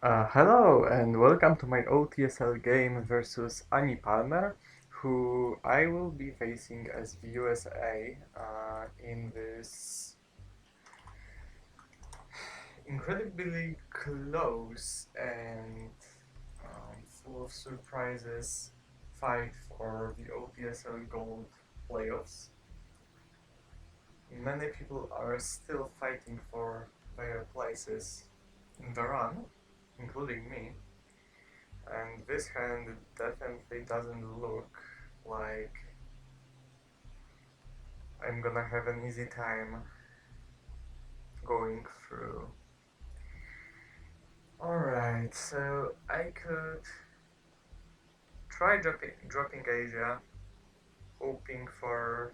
Hello and welcome to my OTSL game versus Annie Palmer, who I will be facing as the USA in this incredibly close and full of surprises fight for the OTSL Gold playoffs. Many people are still fighting for their places in the run, including me. And this hand definitely doesn't look like I'm gonna have an easy time going through. Alright, so I could try dropping Asia, hoping for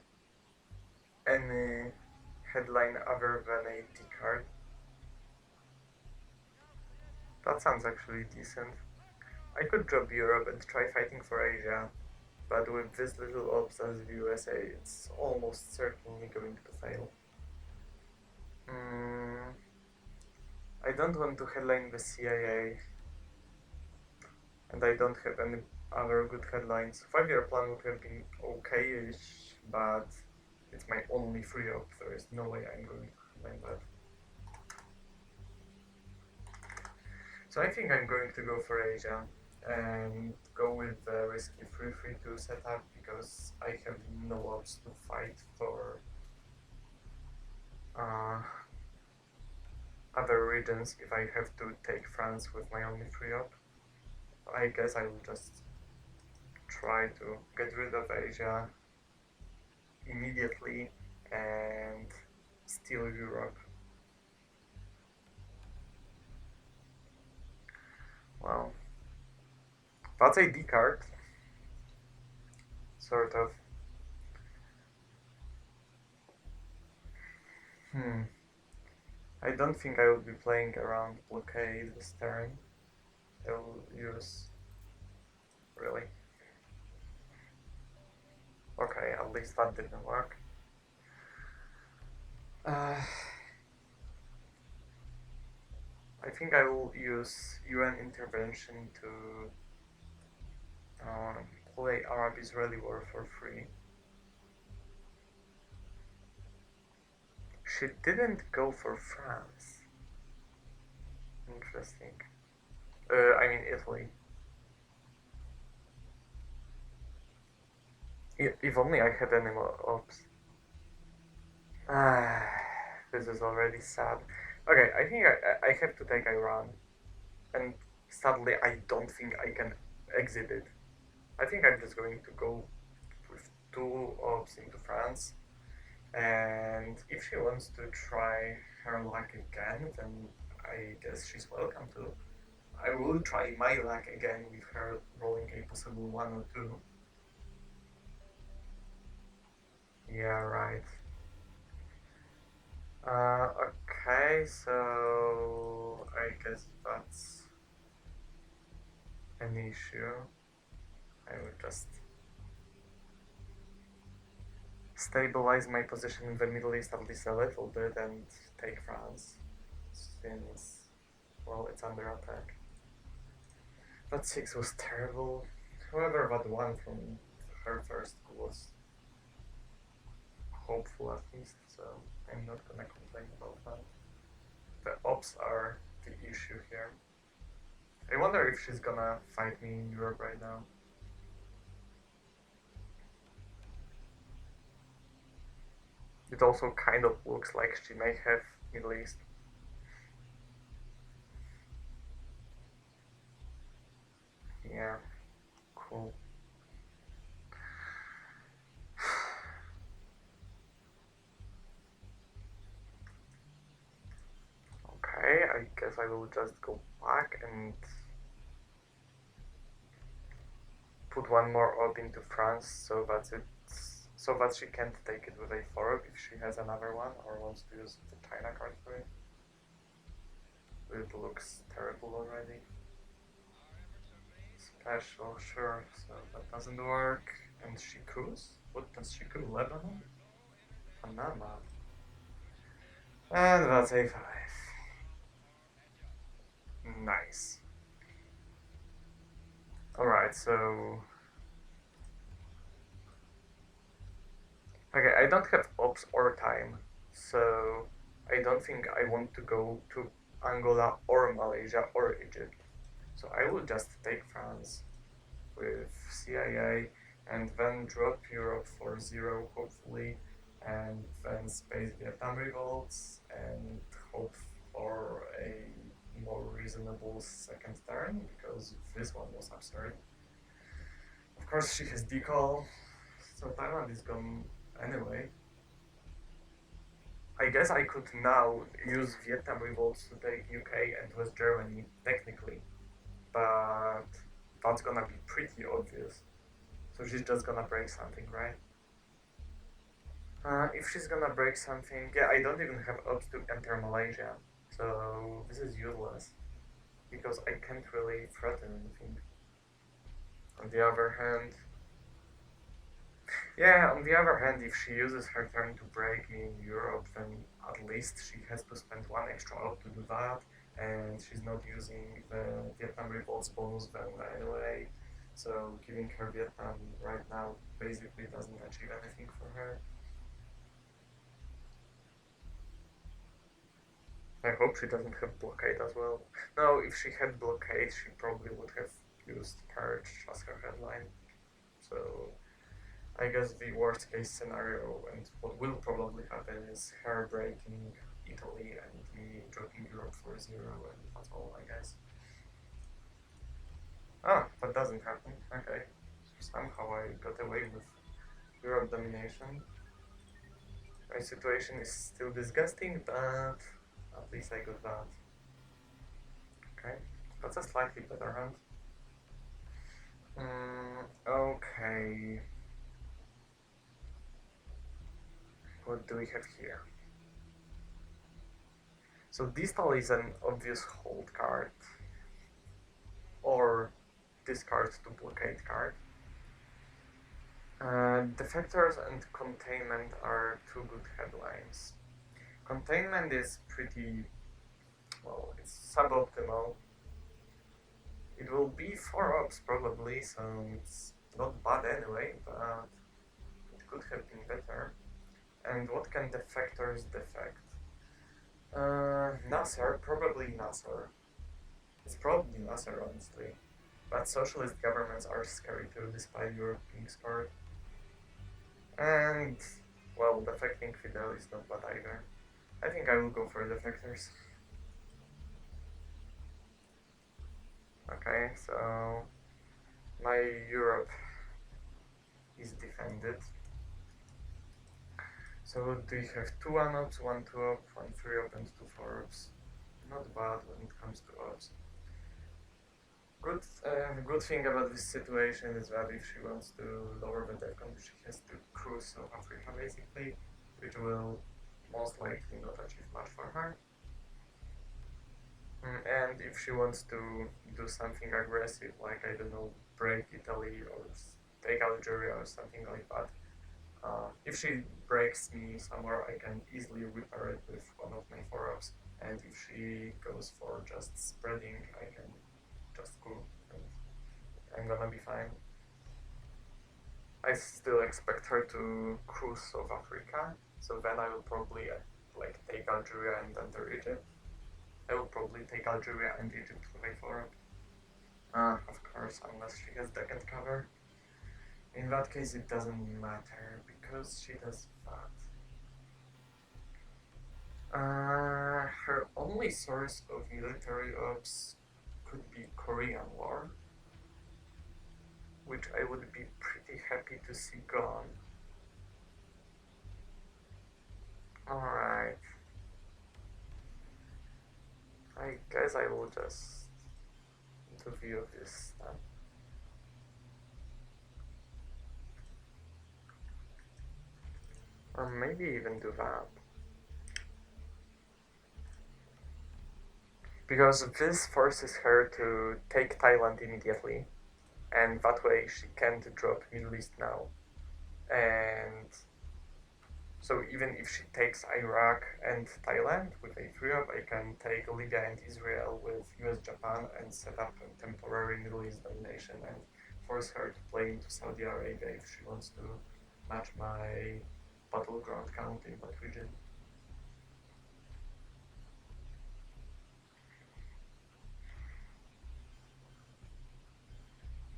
any headline other than a D card. That sounds actually decent. I could drop Europe and try fighting for Asia, but with this little ops as the USA, it's almost certainly going to fail. Mm, I don't want to headline the CIA, and I don't have any other good headlines. 5-year plan would have been okay-ish, but it's my only free op. There is no way I'm going to headline that. So I think I'm going to go for Asia and go with the risky 3-3-2 setup because I have no ops to fight for uh, other regions if I have to take France with my only free op. I guess I will just try to get rid of Asia immediately and steal Europe. Well, that's a D card, sort of. I don't think I will be playing around blockade this turn. I will use... really? Okay, at least that didn't work. I think I will use UN intervention to play Arab-Israeli war for free. She didn't go for France. Interesting. I mean Italy. If only I had any more ops. This is already sad. Okay, I think I have to take Iran. And sadly, I don't think I can exit it. I think I'm just going to go with 2 ops into France. And if she wants to try her luck again, then I guess she's welcome to. I will try my luck again with her rolling a possible 1 or 2. Yeah, right. Okay, so I guess that's an issue. I will just stabilize my position in the Middle East at least a little bit and take France, since, well, it's under attack. That 6 was terrible. However, that 1 from her first was hopeful at least, so I'm not gonna complain about that. The ops are the issue here. I wonder if she's gonna fight me in Europe right now. It also kind of looks like she may have Middle East. Yeah, cool. Okay, I guess I will just go back and put 1 more op into France so that she can't take it with a 4 if she has another one or wants to use the China card for it. It looks terrible already. Special, sure, so that doesn't work. And Shiku's? What does Shiku? Lebanon? Panama. And that's a 5. Nice. Alright, so... Okay, I don't have ops or time, so I don't think I want to go to Angola or Malaysia or Egypt. So I will just take France with CIA and then drop Europe for 0, hopefully, and then space Vietnam revolts and hope for a more reasonable second turn, because this one was absurd. Of course, she has decal, so Thailand is gone anyway. I guess I could now use Vietnam revolts to take UK and West Germany, technically, but that's gonna be pretty obvious. So she's just gonna break something, right? If she's gonna break something, yeah, I don't even have ops to enter Malaysia, so this is useless, because I can't really threaten anything. On the other hand, yeah, on the other hand, if she uses her turn to break me in Europe, then at least she has to spend one extra op to do that, and she's not using the Vietnam Revolts bonus then anyway, so giving her Vietnam right now basically doesn't achieve anything for her. I hope she doesn't have blockade as well. No, if she had blockade, she probably would have used Purge as her headline. So I guess the worst case scenario and what will probably happen is her breaking Italy and me dropping Europe for 0, and that's all, I guess. Ah, that doesn't happen. Okay. Somehow I got away with Europe domination. My situation is still disgusting, but at least I got that. Okay. That's a slightly better hand. Okay. What do we have here? So distal is an obvious hold card, or discard to blockade card. Defectors and containment are two good headlines. Containment is pretty, well, it's suboptimal. It will be 4 ops probably, so it's not bad anyway, but it could have been better. And what can defectors defect? Nasser, probably Nasser. It's probably Nasser, honestly. But socialist governments are scary too, despite Europe being scarred. And, well, defecting Fidel is not bad either. I think I will go for defectors. Okay, so my Europe is defended. So do you have 2 1-ops, 1 2-op, 1 3-op, and 2 4-ops? Not bad when it comes to ops. Good thing about this situation is that if she wants to lower the DEFCON, she has to cruise South Africa basically, which will most likely not achieve much for her. And if she wants to do something aggressive, like, I don't know, break Italy or take Algeria or something like that, if she breaks me somewhere, I can easily repair it with one of my 4-ops. And if she goes for just spreading, I can just go and I'm gonna be fine. I still expect her to cruise South Africa, so then I will probably like take Algeria and enter Egypt. I will probably take Algeria and Egypt with a 4-op. Of course, unless she has decant cover. In that case, it doesn't matter because she does that. Her only source of military ops could be Korean War, which I would be pretty happy to see gone. Alright. I guess I will just do view of this stuff. Or maybe even do that. Because this forces her to take Thailand immediately, and that way she can't drop Middle East now. And So even if she takes Iraq and Thailand with a free up, I can take Libya and Israel with US, Japan and set up a temporary Middle East domination and force her to play into Saudi Arabia if she wants to match my battleground count in that region.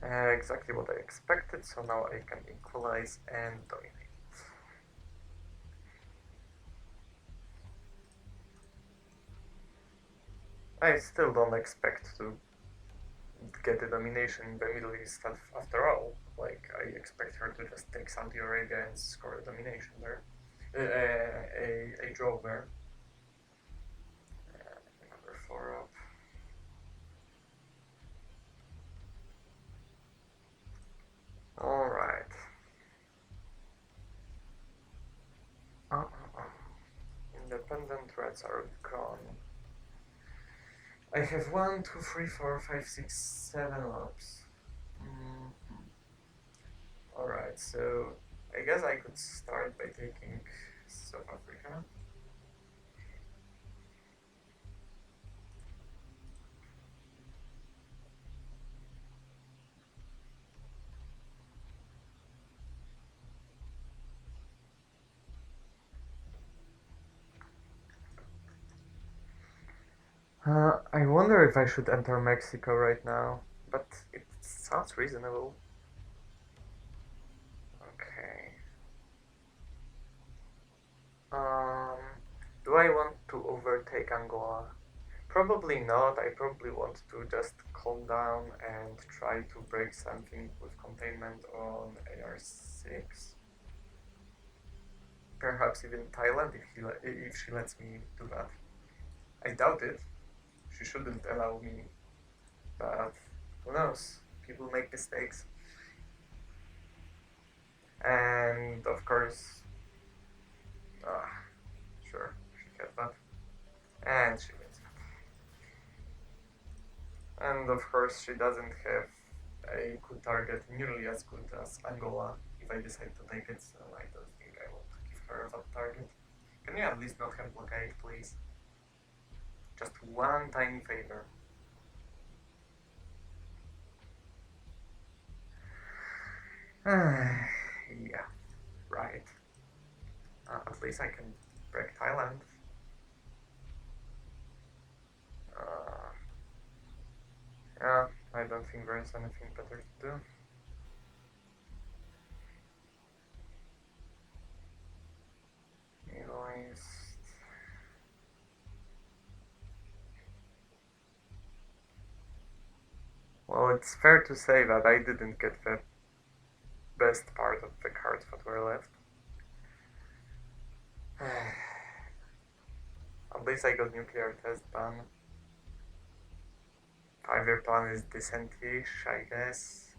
Exactly what I expected, so now I can equalize and dominate. I still don't expect to get the domination in the Middle East after all. Like, I expect her to just take Saudi Arabia and score a domination there. A draw there. Another 4 up. Alright. Independent threats are gone. I have 1, 2, 3, 4, 5, 6, 7 ups. Alright, so I guess I could start by taking South Africa. I wonder if I should enter Mexico right now, but it sounds reasonable. Okay. Um, do I want to overtake Angola? Probably not. I probably want to just calm down and try to break something with containment on AR6. Perhaps even Thailand if she lets me do that. I doubt it. She shouldn't allow me, but who knows? People make mistakes. And of course, sure, she had that. And she wins. And of course, she doesn't have a good target nearly as good as Angola if I decide to take it, so I don't think I want to give her that target. Can you at least not have blockade, please? Just one tiny favor. Yeah, right. At least I can break Thailand. Uh, yeah, I don't think there's anything better to do. Middle East. Well, it's fair to say that I didn't get the best part of the cards that were left. At least I got nuclear test ban. 5-year plan is decent-ish, I guess.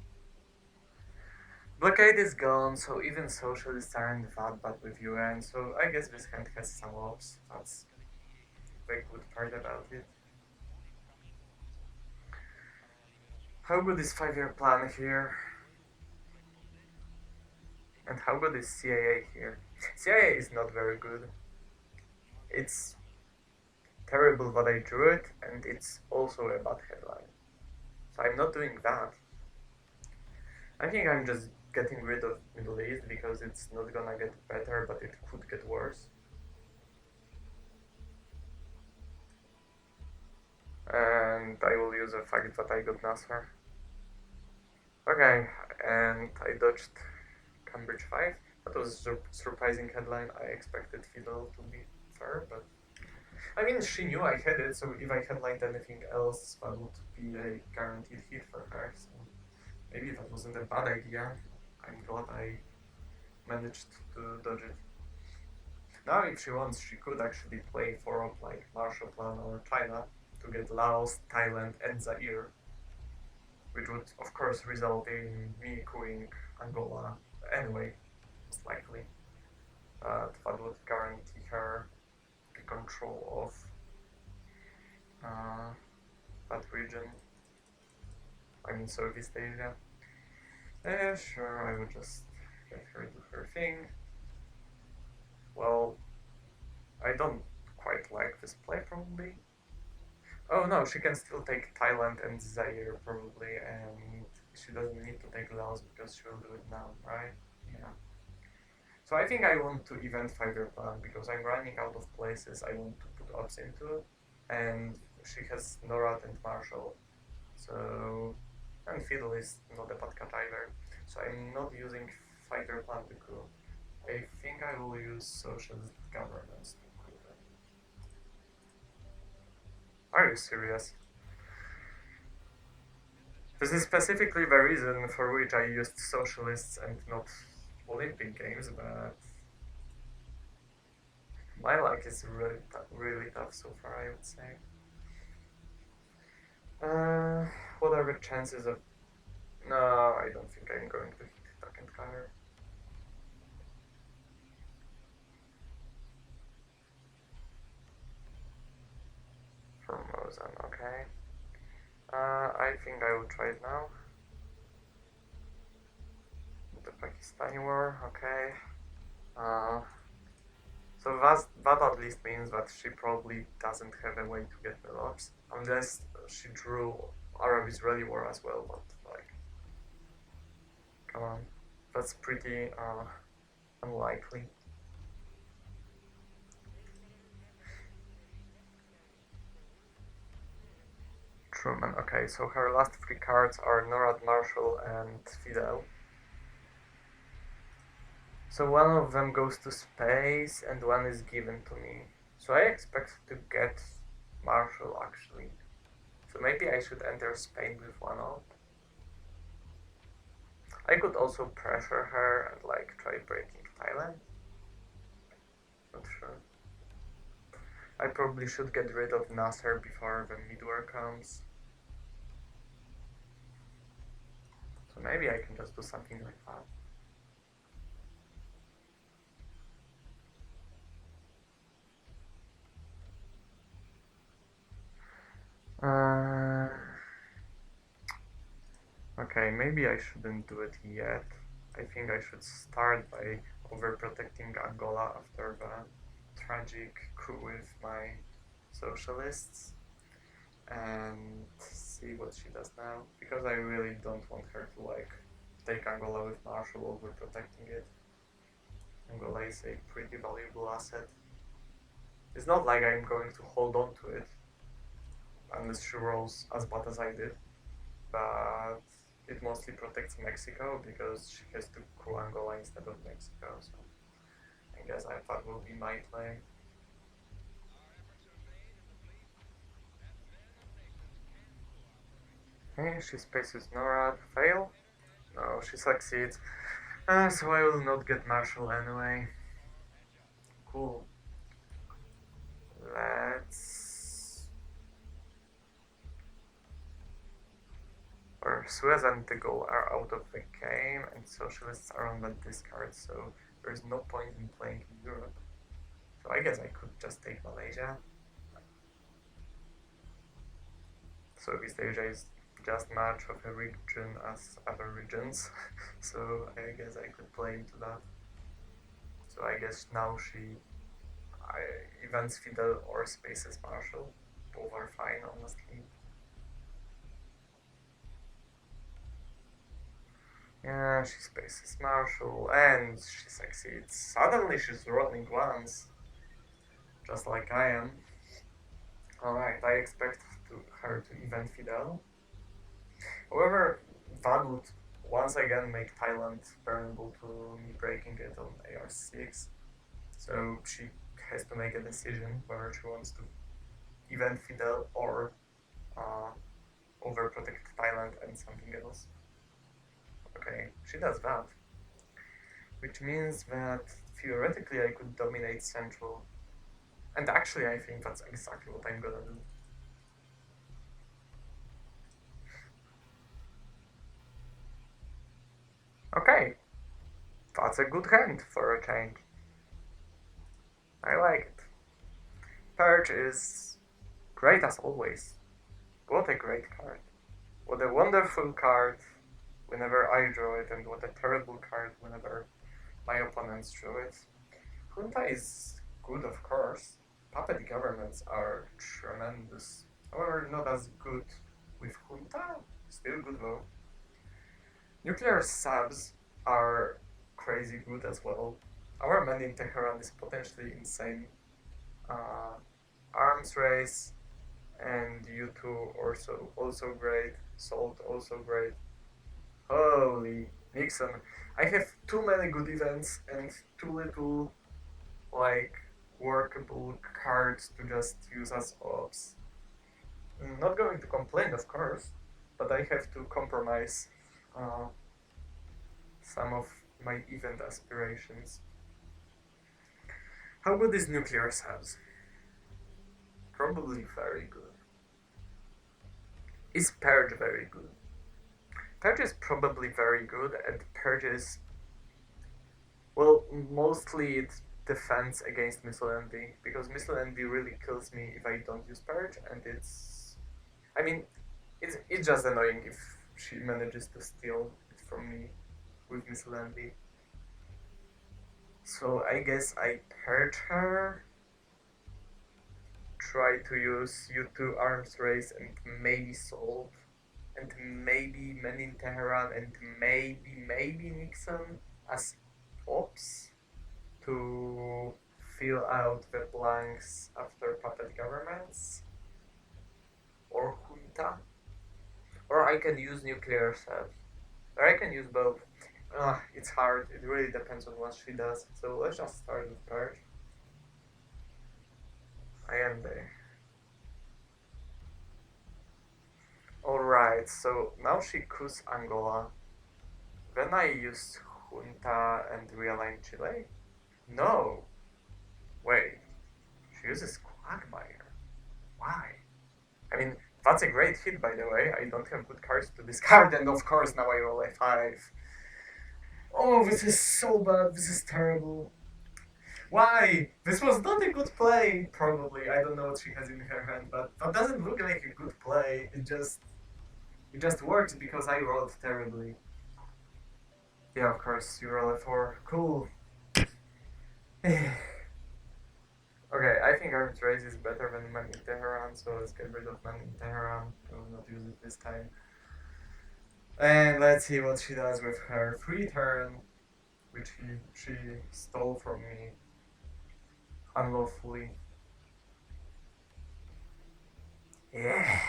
Blockade is gone, so even socialists aren't that bad with UN, so I guess this hand has some ops. That's the good part about it. How good is 5-year plan here? And how good is CIA here? CIA is not very good. It's terrible that I drew it, and it's also a bad headline. So I'm not doing that. I think I'm just getting rid of Middle East because it's not gonna get better, but it could get worse. And I will use the fact that I got Nasser. Okay, and I dodged Cambridge 5. That was a surprising headline. I expected Fiddle to be fair, but I mean, she knew I had it, so if I headlined anything else, that would be a guaranteed hit for her. So maybe that wasn't a bad idea. I'm glad I managed to dodge it. Now, if she wants, she could actually play 4-up like Marshall Plan or China to get Laos, Thailand, and Zaire, which would, of course, result in me couing Angola anyway, most likely. That would guarantee her the control of that region. I mean, Southeast Asia. Sure, I would just let her do her thing. Well, I don't quite like this play probably. Oh no, she can still take Thailand and Zaire probably, and she doesn't need to take Laos because she will do it now, right? Yeah. So I think I want to event fighter plan because I'm running out of places I want to put ops into, and she has Norad and Marshall. So and Fiddle is not a bad cat either. So I'm not using fighter plan to coup. I think I will use socialist governance to coup. Are you serious? This is specifically the reason for which I used socialists and not Olympic Games, but my luck is really tough so far, I would say. Uh, what are the chances of... No, I don't think I'm going to hit Duck and Cover. Formosan, okay. I think I will try it now. The Pakistani war, okay. Uh, so that at least means that she probably doesn't have a way to get the lobs. Unless she drew Arab-Israeli war as well, but like... Come on. That's pretty unlikely. Truman, okay, so her last three cards are Norad Marshall and Fidel. So one of them goes to space and one is given to me. So I expect to get Marshall actually. So maybe I should enter Spain with one out. I could also pressure her and like try breaking Thailand. Not sure. I probably should get rid of Nasser before the mid-war comes. So maybe I can just do something like that. Okay, maybe I shouldn't do it yet. I think I should start by overprotecting Angola after the tragic coup with my socialists and see what she does now. Because I really don't want her to like take Angola with Marshall overprotecting it. Angola is a pretty valuable asset. It's not like I'm going to hold on to it unless she rolls as bad as I did, but it mostly protects Mexico because she has to coup Angola instead of Mexico, so I guess that will be my play. Okay, she spaces Norad. Fail? No, she succeeds. So I will not get Marshall anyway. Cool. Let's... Or Suez and De Gaulle are out of the game, and socialists are on the discard, so there's no point in playing in Europe. So I guess I could just take Malaysia. Southeast Asia is just much of a region as other regions, so I guess I could play into that. So I guess now she events Fidel or spaces Marshall. Both are fine, honestly. Yeah, she spaces Marshall and she succeeds. Suddenly she's rolling once, just like I am. Alright, I expect her to event Fidel. However, that would once again make Thailand vulnerable to me breaking it on AR6. So she has to make a decision whether she wants to event Fidel or overprotect Thailand and something else. Okay, she does that. Which means that theoretically I could dominate Central. And actually I think that's exactly what I'm gonna do. Okay, that's a good hand for a change. I like it. Purge is great as always. What a great card. What a wonderful card whenever I draw it, and what a terrible card whenever my opponents draw it. Junta is good, of course. Puppet governments are tremendous. However, not as good with Junta. Still good though. Nuclear subs are crazy good as well. Our man in Tehran is potentially insane. Uh, Arms race and U2 also great. Salt also great. Holy Nixon! I have too many good events and too little like workable cards to just use as ops. Not going to complain, of course, but I have to compromise uh, some of my event aspirations. How good is nuclear subs? Probably very good. Is Purge very good? Purge is probably very good, and Purge is, well, mostly it defends against Missile Envy, because Missile Envy really kills me if I don't use Purge, and I mean, it's just annoying if she manages to steal it from me with Missile Envy. So I guess I purge her, try to use U2 Arms Race and maybe Salt, and maybe Men in Tehran, and maybe Nixon as ops to fill out the blanks after puppet governments, or junta, or I can use nuclear subs, or I can use both. It's hard. It really depends on what she does. So let's just start with purge. I am there. Alright, so now she coups Angola. Then I use junta and realign Chile. No, wait. She uses Quagmire. Why? I mean, that's a great hit, by the way. I don't have good cards to discard, and of course now I roll a 5. Oh, this is so bad. This is terrible. Why? This was not a good play. Probably. I don't know what she has in her hand, but that doesn't look like a good play. It just works because I rolled terribly. Yeah, of course, you roll a 4. Cool. Okay, I think Arms Race is better than Man in Tehran, so let's get rid of Man in Tehran. I will not use it this time. And let's see what she does with her free turn, which she stole from me unlawfully. Yeah.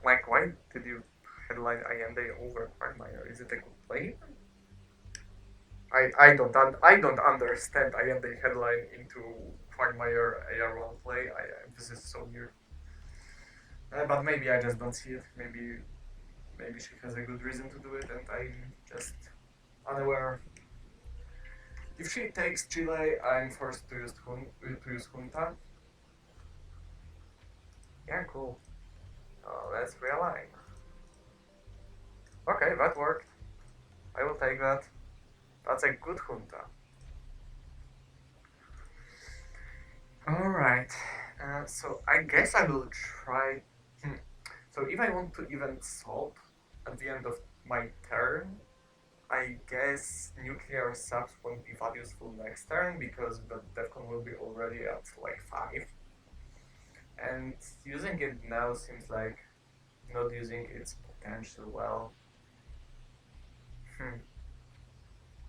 Like, why did you headline Allende over Quagmire? Is it a good play? I don't understand Allende headline into Quagmire AR1 play. This is so weird. But maybe I just don't see it. Maybe she has a good reason to do it, and I'm just unaware. If she takes Chile, I'm forced to use Junta. Yeah, cool. Let's realign. Okay, that worked. I will take that. That's a good Junta. Alright. So I guess I will try. So if I want to even salt at the end of my turn, I guess nuclear subs won't be that useful next turn because the Defcon will be already at like 5. And using it now seems like not using its potential well.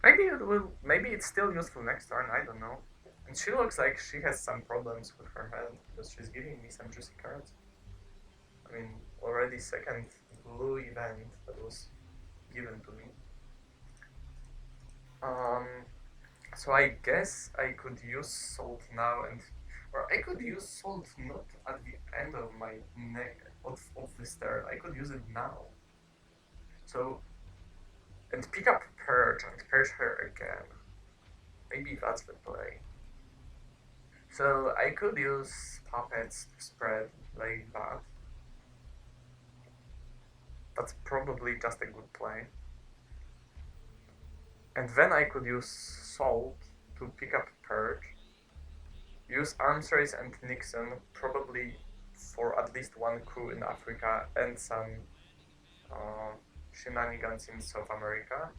Maybe it's still useful next turn, I don't know. And she looks like she has some problems with her hand because she's giving me some juicy cards. I mean, already second blue event that was given to me. So I guess I could use salt now, or I could use salt not at the end of my of this turn. I could use it now. So, and pick up purge and purge her again. Maybe that's the play. So I could use puppets to spread like that. That's probably just a good play. And then I could use Salt to pick up Purge, use Arms Race and Nixon, probably for at least one coup in Africa and some shenanigans in South America,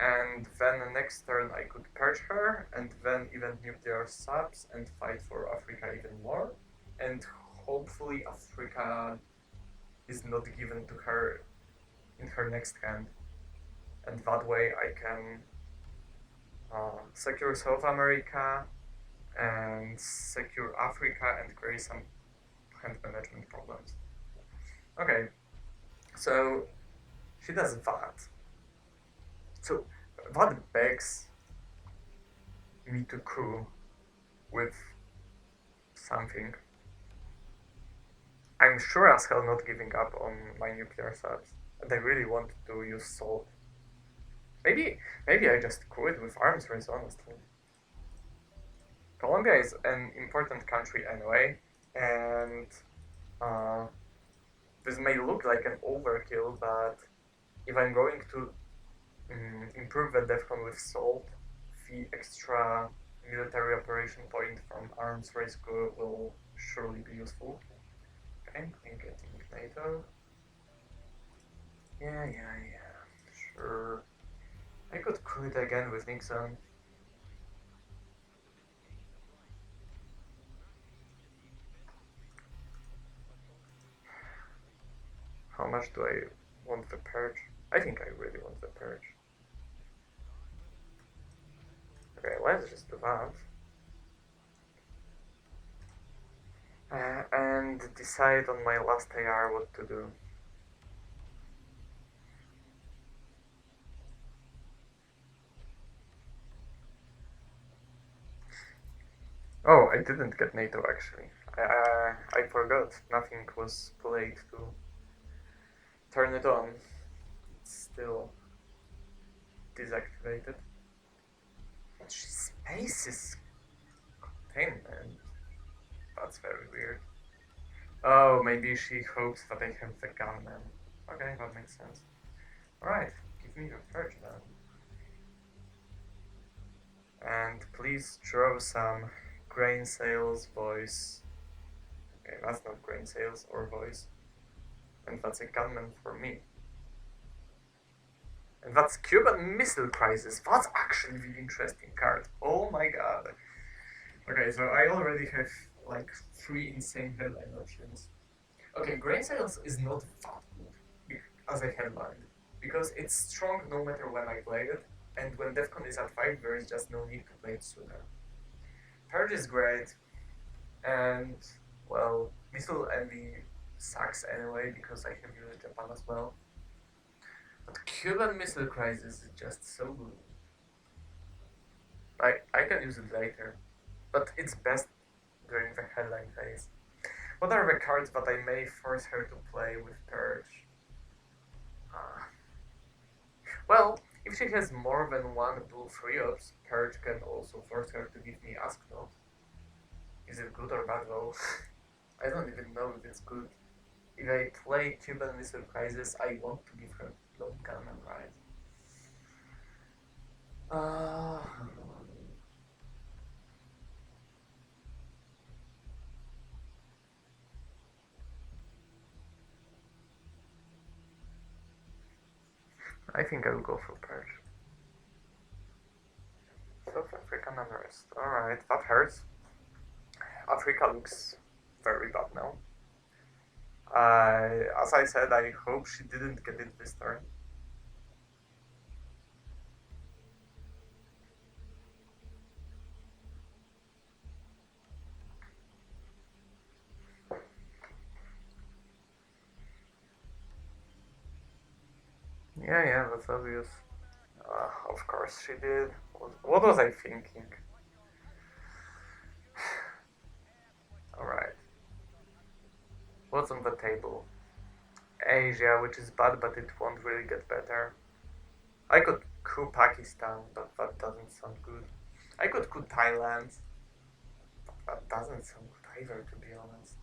and then next turn I could purge her, and then even nuclear subs and fight for Africa even more, and hopefully Africa is not given to her in her next hand, and that way I can secure South America and secure Africa and create some hand management problems. Okay, so she does that. So that begs me to coup with something. I'm sure as hell not giving up on my nuclear subs, and I really want to use salt. Maybe I just quit with arms race, honestly. Colombia is an important country anyway, and uh, this may look like an overkill, but if I'm going to improve the DEFCON with salt, the extra military operation point from arms race will surely be useful. Okay, I'm getting NATO. Yeah, sure. I could quit again with Nixon. How much do I want the purge? I think I really want the purge. Okay, let's just do that. And decide on my last AR what to do. Oh, I didn't get NATO actually. I forgot. Nothing was played to turn it on. It's still deactivated. Space is containment. That's very weird. Oh, maybe she hopes that I have the gunman. Okay, that makes sense. Alright, give me your purge then. And please draw some grain sales voice. Okay, that's not grain sales or voice. And that's a gunman for me. And that's Cuban Missile Crisis. That's actually the interesting card. Oh my god. Okay, so I already have like 3 insane headline options. Okay, grain sales is not that good as a headline because it's strong no matter when I play it, and when DEFCON is at 5, there is just no need to play it sooner. Purge is great, and well, Missile Envy sucks anyway because I have used Japan as well. But Cuban Missile Crisis is just so good. I can use it later, but it's best during the headline phase. What are the cards that I may force her to play with Purge? Well, if she has more than one blue free ups, Purge can also force her to give me Ask Not. Is it good or bad though? I don't even know if it's good. If I play Cuban Missile Crisis, I want to give her Blood Cannon, right? Uh, I think I will go for Purge. South African unrest. Alright, that hurts. Africa looks very bad now. As I said, I hope she didn't get it this turn. Yeah, that's obvious. Of course she did. What was I thinking? Alright. What's on the table? Asia, which is bad, but it won't really get better. I could coup Pakistan, but that doesn't sound good. I could coup Thailand, but that doesn't sound good either, to be honest.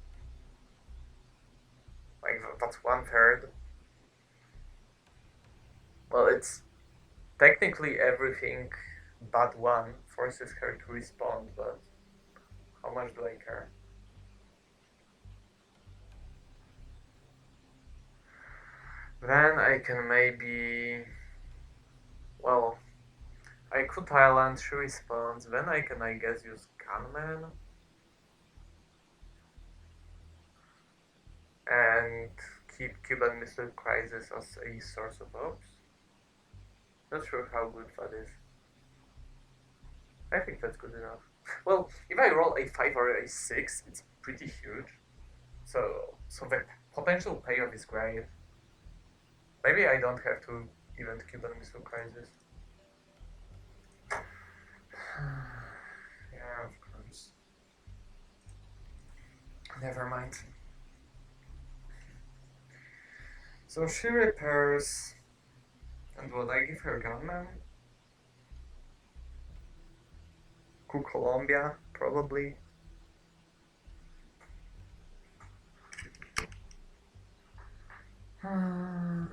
Like, that's 1/3. Well, it's technically everything but one forces her to respond, but how much do I care? Then I can maybe, well, I could Thailand, she responds. Then I can, I guess, use gunman and keep Cuban Missile Crisis as a source of hopes. Not sure how good that is. I think that's good enough. Well, if I roll a 5 or a 6, it's pretty huge. So the potential payoff is great. Maybe I don't have to event Cuban Missile Crisis. Yeah, of course. Never mind. So she repairs, and what, I give her gunman? Cool Colombia, probably. Hmm.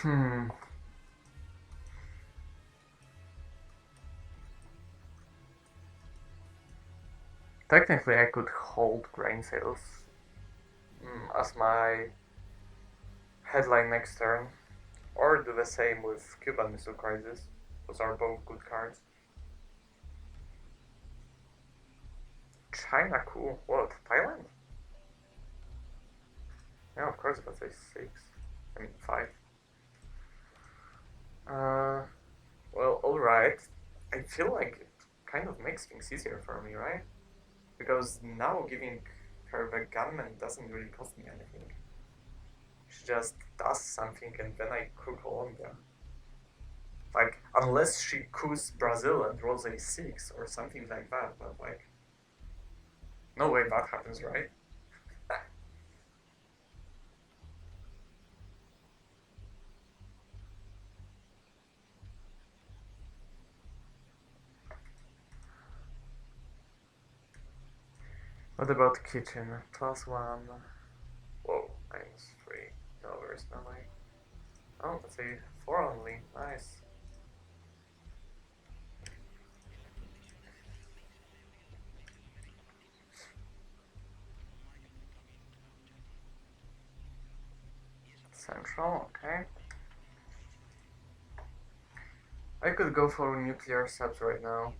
Hmm. Technically, I could hold grain sales as my headline next turn, or do the same with Cuban Missile Crisis. Those are both good cards. China, cool. What? Thailand? Yeah, of course, that's a 6. I mean, 5. Uh, well, alright. I feel like it kind of makes things easier for me, right? Because now giving her the gunman doesn't really cost me anything. She just does something and then I coup Colombia. Like, unless she coups Brazil and rolls a 6 or something like that, but like, no way that happens, right? What about kitchen? +1. Whoa, -3. No, there's no way. Oh, that's a 4 only. Nice. Central, okay. I could go for nuclear subs right now.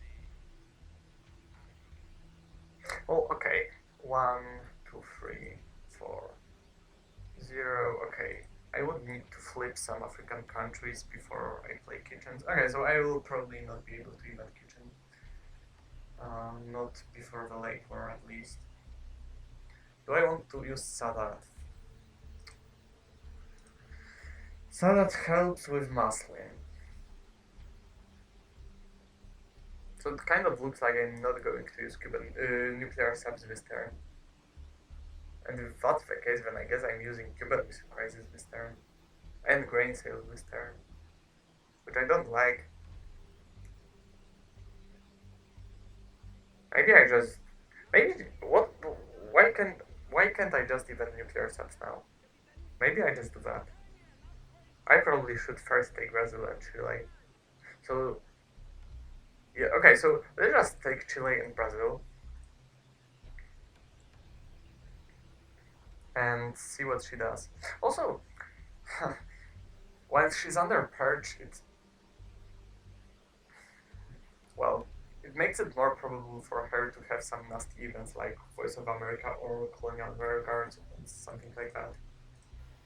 Oh, okay. 1, 2, 3, 4, 0. Okay. I would need to flip some African countries before I play kitchens. Okay, so I will probably not be able to event kitchen. Not before the late war, at least. Do I want to use Sadat? Sadat helps with Maslin. So it kind of looks like I'm not going to use Cuban nuclear subs this turn. And if that's the case, then I guess I'm using Cuban Missile Crisis this turn. And grain sales this turn. Which I don't like. Maybe I just maybe what why can't I just event nuclear subs now? Maybe I just do that. I probably should first take Brazil and Chile. So yeah, okay, so let's just take Chile and Brazil and see what she does. Also, while she's under purge, it's well, it makes it more probable for her to have some nasty events like Voice of America or Colonial Vanguard and something like that.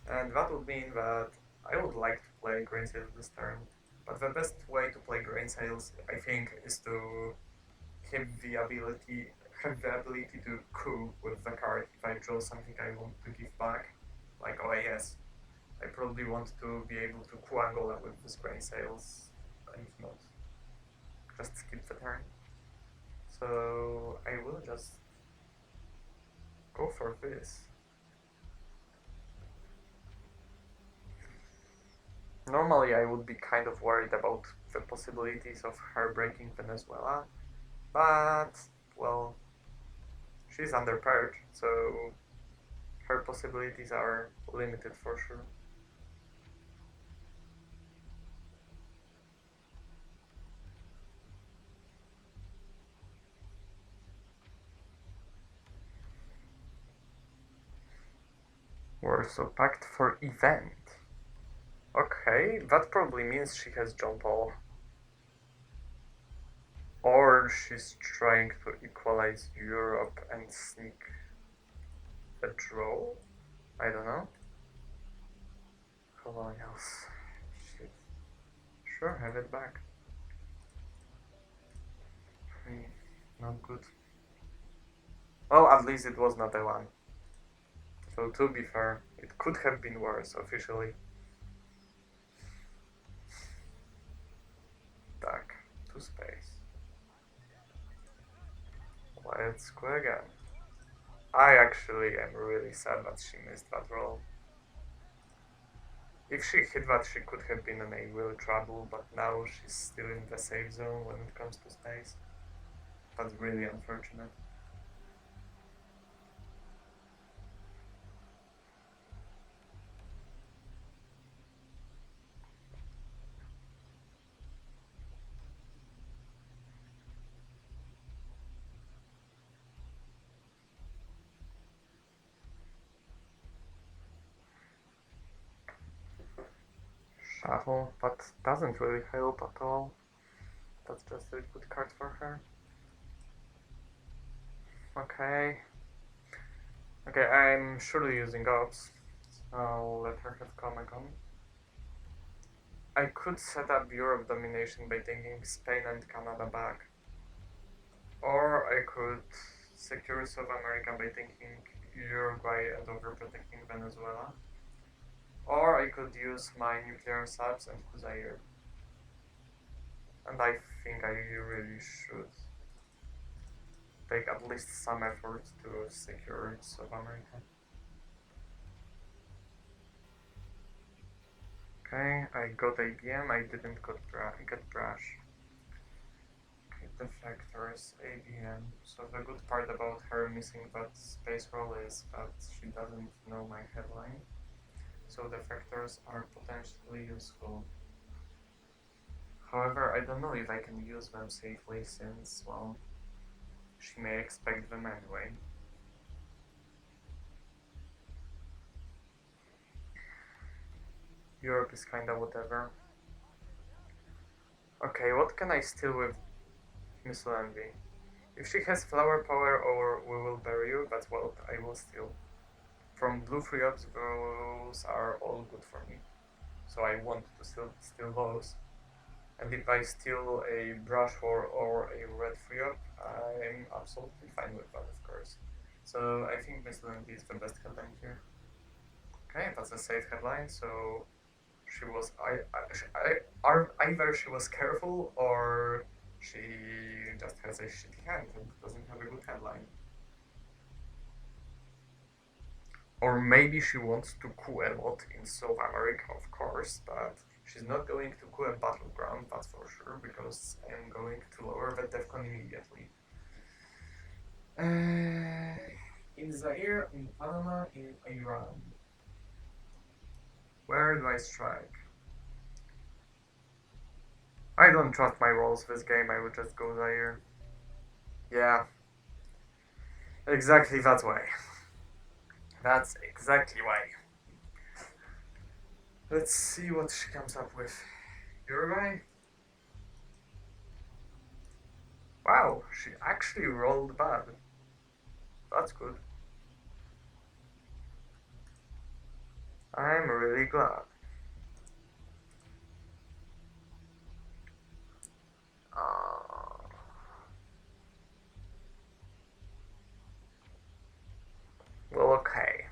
And that would mean that I would like to play grain sales this turn. But the best way to play grain sales, I think, is to have the ability to coup with the card if I draw something I want to give back, like OAS. I probably want to be able to coup Angola with this grain sales, and if not, just skip the turn. So I will just go for this. Normally I would be kind of worried about the possibilities of her breaking Venezuela, but, well, she's under purge, so her possibilities are limited for sure. We're so packed for event. Okay, that probably means she has John Paul. Or she's trying to equalize Europe and sneak a draw? I don't know. Colonials. Shit. Sure, have it back. Not good. Well, at least it was not a one. So to be fair, it could have been worse officially. Back to space. Let's go again. I actually am really sad that she missed that roll. If she hit that, she could have been in a real trouble, but now she's still in the safe zone when it comes to space. That's really unfortunate. Shuffle, but doesn't really help at all. That's just a good card for her. Okay. Okay, I'm surely using ops. I'll let her have Comic-Con. I could set up Europe domination by taking Spain and Canada back. Or I could secure South America by taking Uruguay and overprotecting Venezuela. Or I could use my nuclear subs and Zaire. And I think I really should take at least some effort to secure South America. Okay, I got ABM, I didn't get Brush. Okay, deflectors, ABM. So the good part about her missing that space roll is that she doesn't know my headline. So deflectors are potentially useful. However, I don't know if I can use them safely since, well, she may expect them anyway. Europe is kinda whatever. Okay, what can I steal with Missile Envy? If she has flower power or we will bury you, that's what I will steal. From blue free ups, those are all good for me. So I want to steal those. And if I steal a brush or a red free up, I'm absolutely fine with that, of course. So I think Missile Envy is the best headline here. Okay, that's a safe headline, so she was either she was careful or she just has a shitty hand and doesn't have a good headline. Or maybe she wants to coup a lot in South America, of course, but she's not going to coup a battleground, that's for sure, because I'm going to lower the DEFCON immediately. In Zaire, in Panama, in Iran. Where do I strike? I don't trust my rolls this game, I would just go Zaire. Yeah. Exactly that way. That's exactly why. Let's see what she comes up with. Uruguay? Wow, she actually rolled bad. That's good. I'm really glad. Well, okay.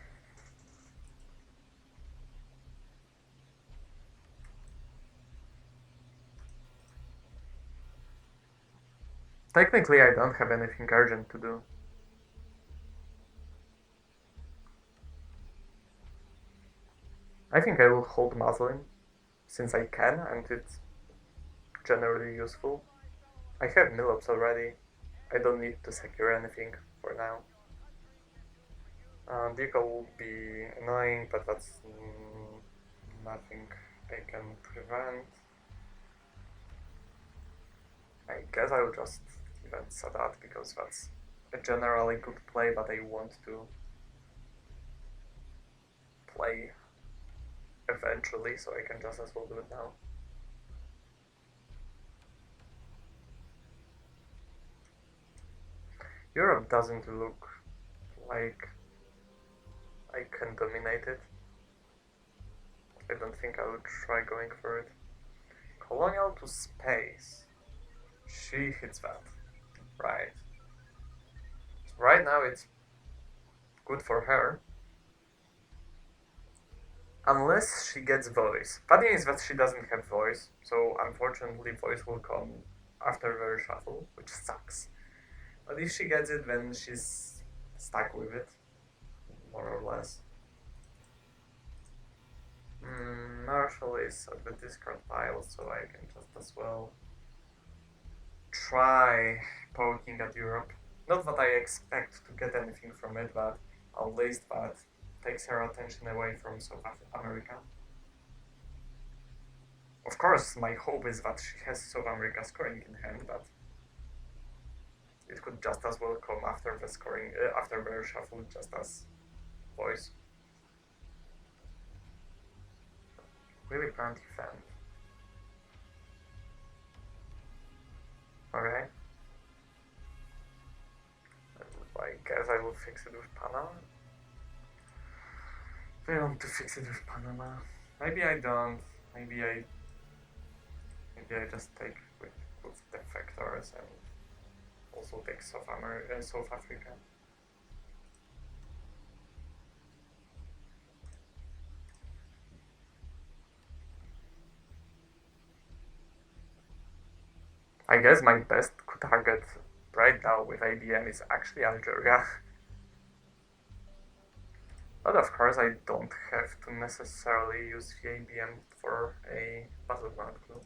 Technically, I don't have anything urgent to do. I think I will hold muzzling, since I can, and it's generally useful. I have Millops already. I don't need to secure anything for now. Decal will be annoying, but that's nothing I can prevent. I guess I will just even Sadat because that's a generally good play, but I want to play eventually, so I can just as well do it now. Europe doesn't look like I can dominate it. I don't think I would try going for it. Colonial to space. She hits that. Right. Right now it's good for her. Unless she gets voice. Bad thing is that she doesn't have voice, so unfortunately voice will come after the reshuffle, which sucks. But if she gets it, then she's stuck with it, more or less. Marshall is at the discard pile, so I can just as well try poking at Europe. Not that I expect to get anything from it, but at least that takes her attention away from South America. Of course, my hope is that she has South America scoring in hand, but it could just as well come after the scoring, after the shuffle, just as voice. Really can't defend. Okay. I guess I will fix it with Panama. I want to fix it with Panama. Maybe I don't. Maybe I just take with the factors and also take South Africa. I guess my best target right now with ABM is actually Algeria. But of course I don't have to necessarily use the ABM for a battleground clue.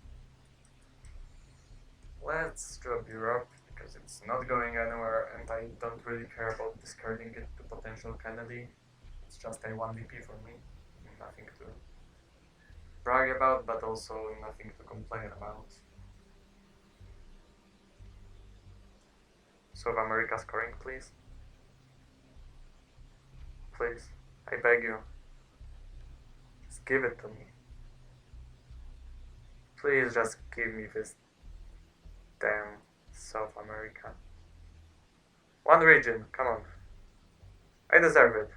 Let's drop Europe because it's not going anywhere and I don't really care about discarding it to potential Kennedy. It's just a 1VP for me, nothing to brag about, but also nothing to complain about. South America scoring, please. Please, I beg you. Just give it to me. Please just give me this damn South America. One region, come on. I deserve it.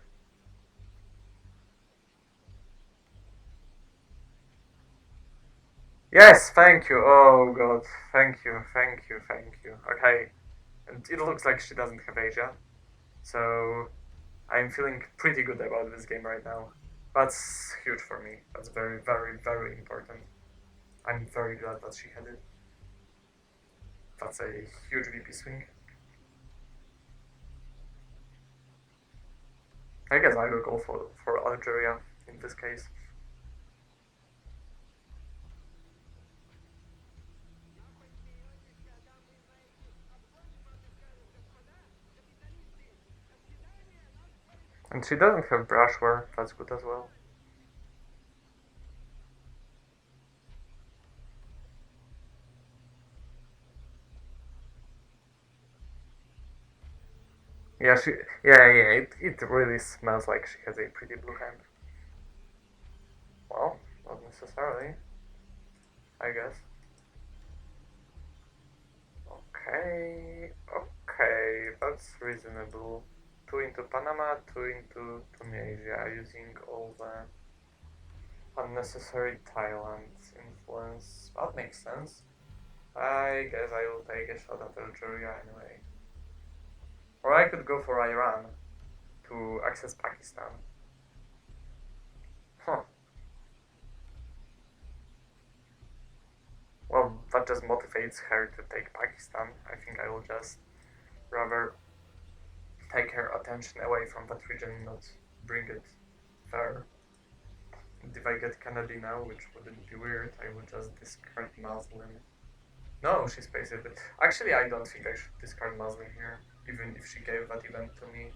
Yes, thank you. Oh god, thank you. Okay, and it looks like she doesn't have Asia, so I'm feeling pretty good about this game right now. That's huge for me. That's very, very, very important. I'm very glad that she had it. That's a huge VP swing. I guess I will go for Algeria in this case. And she doesn't have brushware, that's good as well. Yeah, it really smells like she has a pretty blue hand. Well, not necessarily, I guess. Okay, that's reasonable. 2 into Panama, 2 into Tunisia, using all the unnecessary Thailand influence. That makes sense. I guess I will take a shot at Algeria anyway. Or I could go for Iran to access Pakistan. Huh. Well, that just motivates her to take Pakistan. I think I will just rather take her attention away from that region, not bring it there. And if I get Kennedy now, which wouldn't be weird, I would just discard Muslim. No, she spaced it. Actually, I don't think I should discard Muslim here, even if she gave that event to me.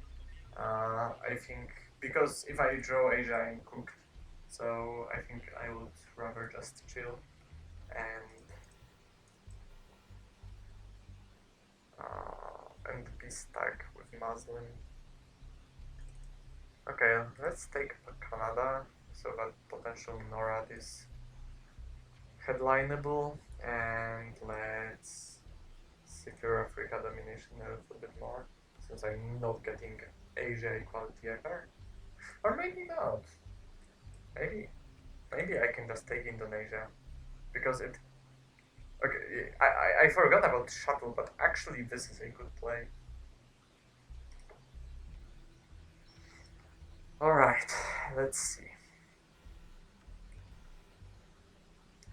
I think because if I draw Asia, I'm cooked. So I think I would rather just chill and be stuck with Muslim. Okay, let's take Canada so that potential NORAD is headlineable, and let's secure Africa domination a little bit more since I'm not getting Asia equality ever. Or maybe not. Maybe I can just take Indonesia because it. Okay, I forgot about shuttle, but actually this is a good play. All right, let's see.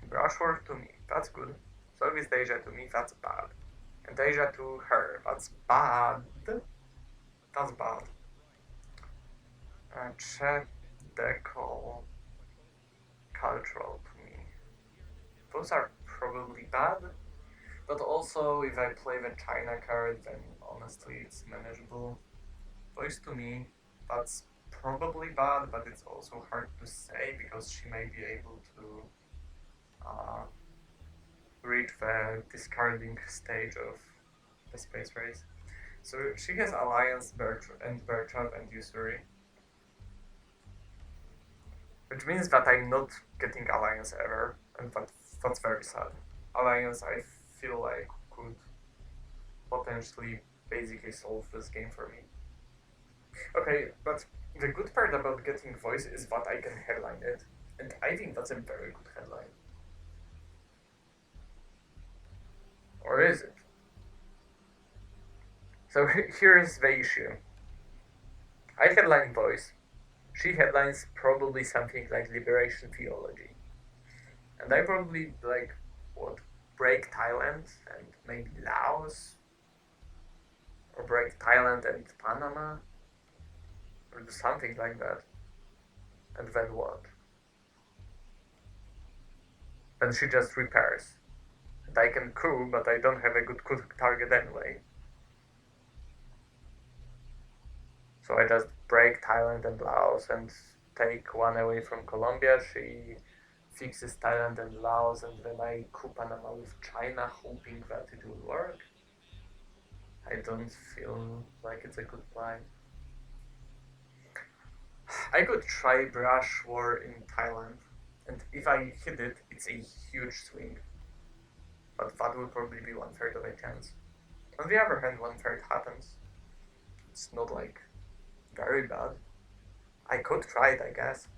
Brushwork to me, that's good. Southeast Asia to me, that's bad. And Asia to her, that's bad. That's bad. Czech decal cultural to me. Those are probably bad, but also if I play the China card, then honestly it's manageable. Voice to me, that's probably bad, but it's also hard to say because she may be able to uh, reach the discarding stage of the space race. So she has Alliance, Bertrand and Usury, which means that I'm not getting Alliance ever, and that's very sad. Alliance, I feel like, could potentially basically solve this game for me. Okay, but the good part about getting voice is that I can headline it, and I think that's a very good headline. Or is it? So here's the issue. I headline voice. She headlines probably something like liberation theology. And I probably like what break Thailand and maybe Laos, or break Thailand and Panama, or do something like that. And then what? Then she just repairs. And I can coup, but I don't have a good coup target anyway. So I just break Thailand and Laos and take one away from Colombia. She fixes Thailand and Laos, and then I coup Panama with China, hoping that it will work. I don't feel like it's a good plan. I could try Brush War in Thailand, and if I hit it, it's a huge swing. But that will probably be 1/3 of a chance. On the other hand, 1/3 happens. It's not like very bad. I could try it, I guess.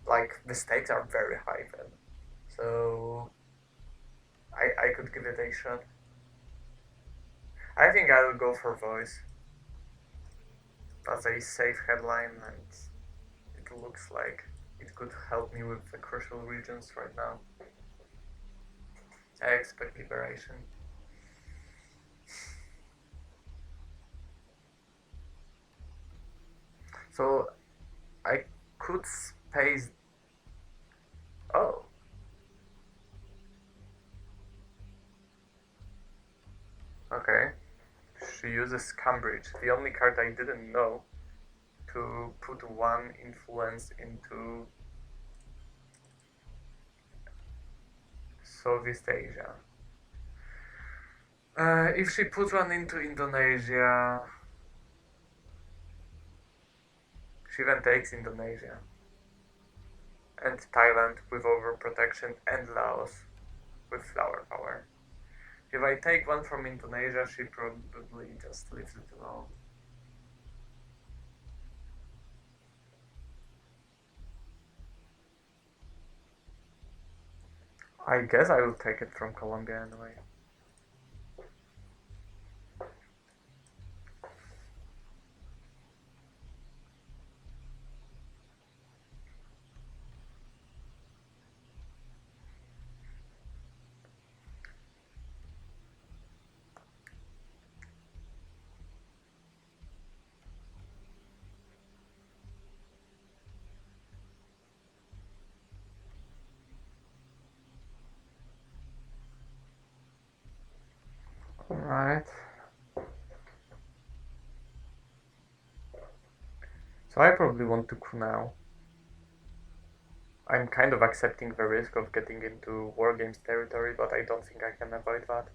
Like, the stakes are very high then. So, I could give it a shot. I think I will go for voice. That's a safe headline, and it looks like it could help me with the crucial regions right now. I expect liberation. So I could space. Oh, okay. She uses Cambridge, the only card I didn't know, to put one influence into Southeast Asia. If she puts one into Indonesia, she then takes Indonesia and Thailand with overprotection and Laos with flower power. If I take one from Indonesia, she probably just leaves it alone. I guess I will take it from Colombia anyway. Alright. So I probably want to coup now. I'm kind of accepting the risk of getting into war games territory, but I don't think I can avoid that.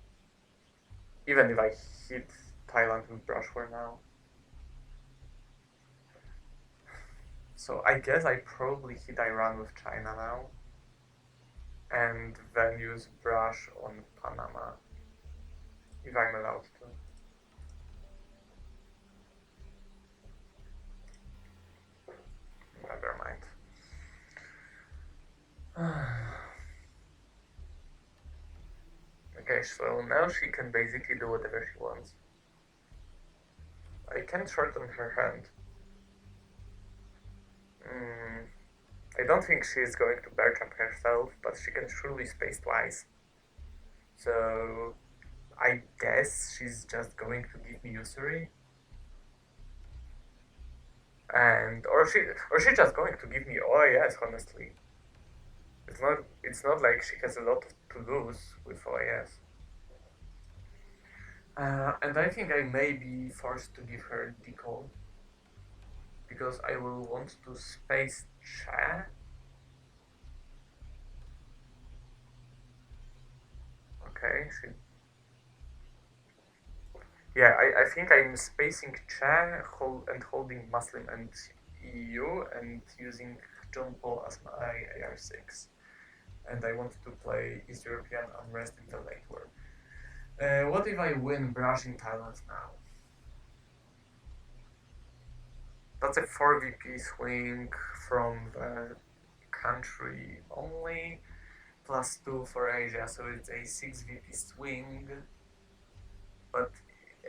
Even if I hit Thailand with brush for now. So I guess I probably hit Iran with China now. And then use brush on Panama. If I'm allowed to. Never mind. Okay, so now she can basically do whatever she wants. I can shorten her hand. I don't think she's going to bear trap herself, but she can surely space twice. So I guess she's just going to give me usury. And or she's just going to give me OAS, honestly. It's not like she has a lot to lose with OAS. And I think I may be forced to give her decall because I will want to space Cha. Okay, yeah, I think I'm spacing Cha and holding Muslim and EU and using John Paul as my AR6. And I want to play East European Unrest in the late war. What if I win Brush in Thailand now? That's a 4 VP swing from the country only, plus 2 for Asia, so it's a 6 VP swing. But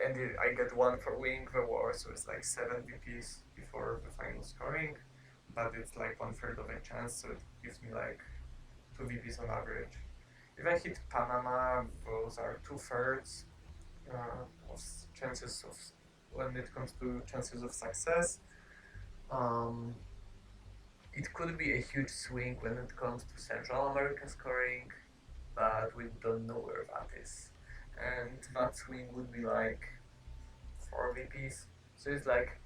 I get 1 for winning the war, so it's like 7 VPs before the final scoring. But it's like 1/3 of a chance, so it gives me like 2 VPs on average. If I hit Panama, those are 2/3 of chances of when it comes to chances of success. It could be a huge swing when it comes to Central American scoring, but we don't know where that is. And that swing would be like 4 VPs. So it's like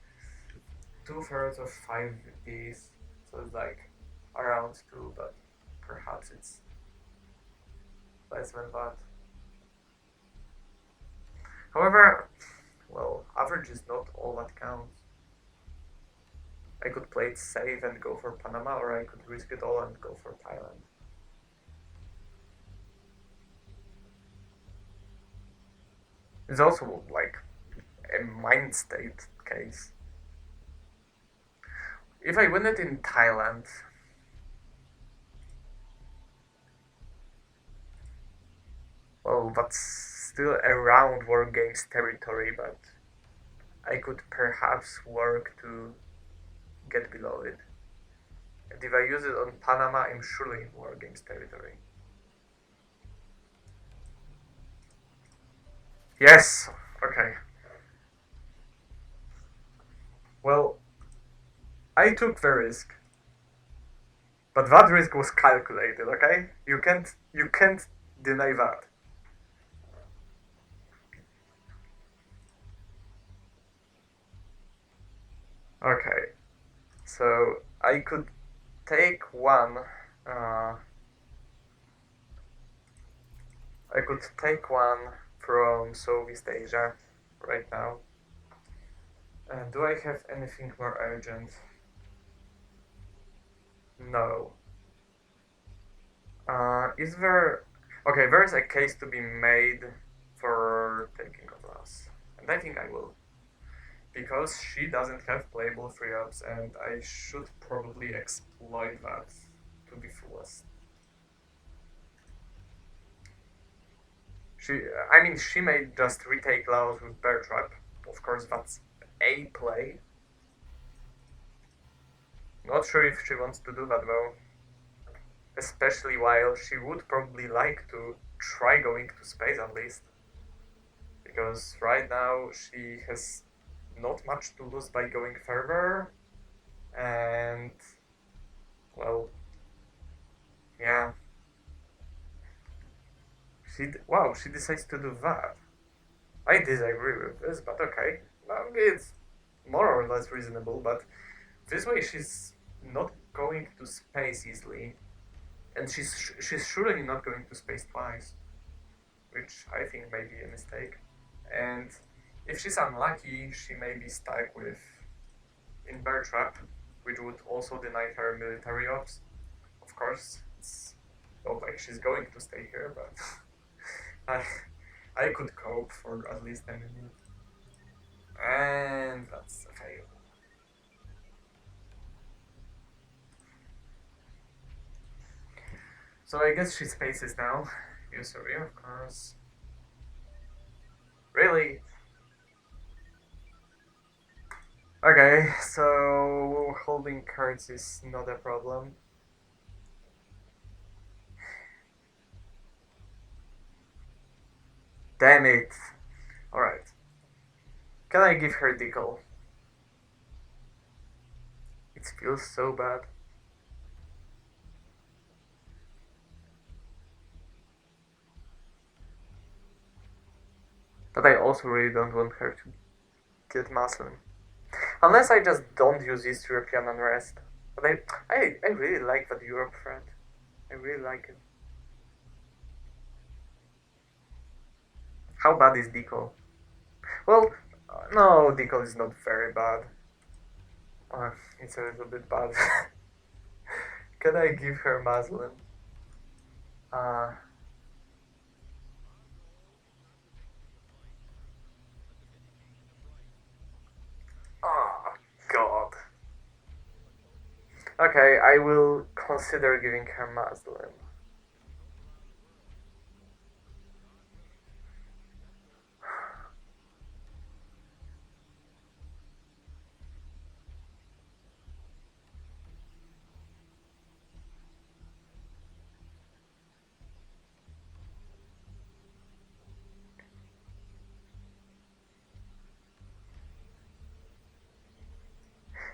2/3 of 5 VPs. So it's like around 2, but perhaps it's less than that. However, well, average is not all that counts. I could play it safe and go for Panama, or I could risk it all and go for Thailand. It's also like a mind state case. If I win it in Thailand, well, that's still around War Games territory, but I could perhaps work to get below it. And if I use it on Panama, I'm surely in War Games territory. Yes! Okay. Well, I took the risk. But that risk was calculated, okay? You can't deny that. Okay. So I could take one I could take one from Southeast Asia right now. Do I have anything more urgent? No. Is there... Okay, there's a case to be made for taking a loss. And I think I will. Because she doesn't have playable free ups, and I should probably exploit that to the fullest. She may just retake Laos with Bear Trap. Of course, that's a play. Not sure if she wants to do that though. Especially while she would probably like to try going to space at least. Because right now she has not much to lose by going further. And, well, yeah. Wow, she decides to do that. I disagree with this, but okay. Well, it's more or less reasonable, but This way she's not going to space easily, and she's surely not going to space twice, which I think may be a mistake. And if she's unlucky, she may be stuck with in bear trap, which would also deny her military ops. Of course, it's not like she's going to stay here, but I I could cope for at least a minute. And that's a fail. So I guess she spaces now. Usury, of course. Really? Okay, so holding cards is not a problem. Damn it. Alright. Can I give her decal? It feels so bad. But I also really don't want her to get Muslim. Unless I just don't use East European unrest. But I really like that Europe threat. I really like it. How bad is decal? Well, no, decal is not very bad. It's a little bit bad. Can I give her Muslim? Uh, oh, God. Okay, I will consider giving her Muslim.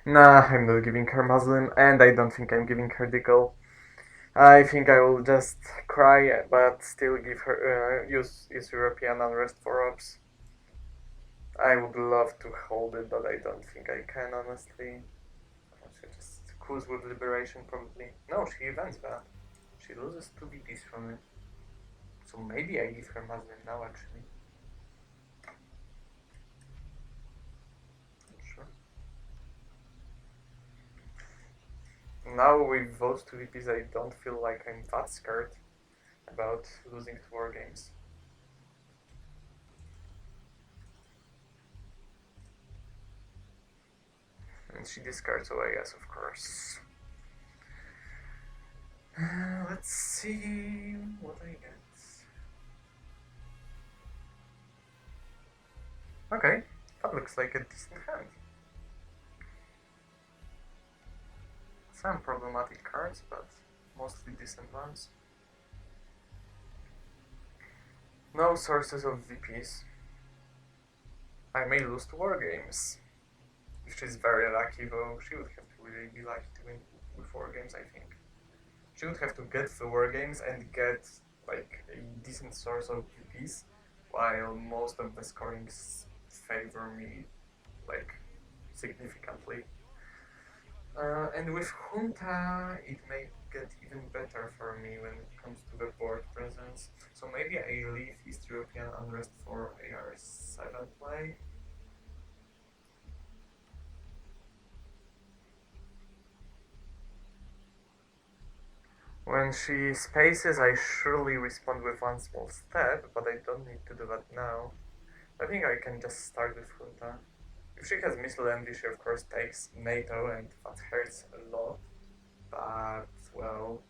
Nah, I'm not giving her Muslim, and I don't think I'm giving her decal. I think I will just cry, but still give her use European unrest for ops. I would love to hold it, but I don't think I can honestly. She just cruise with liberation probably. No, she events that. She loses 2 BPs from it. So maybe I give her Muslim now actually. Not sure. Now with those 2 VPs I don't feel like I'm that scared about losing to war games. And she discards OAS, of course. Let's see what I get. Okay, that looks like a decent hand. Some problematic cards, but mostly decent ones. No sources of VPs. I may lose to war games. If she's very lucky though, she would have to really be lucky to win with war games, I think. She would have to get the war games and get like a decent source of VPs, while most of the scorings favor me like significantly. And with Junta, it may get even better for me when it comes to the board presence. So maybe I leave East European Unrest for AR7 play. When she spaces, I surely respond with one small step, but I don't need to do that now. I think I can just start with Junta. If she has missile envy, she of course takes NATO, and that hurts a lot. But, well,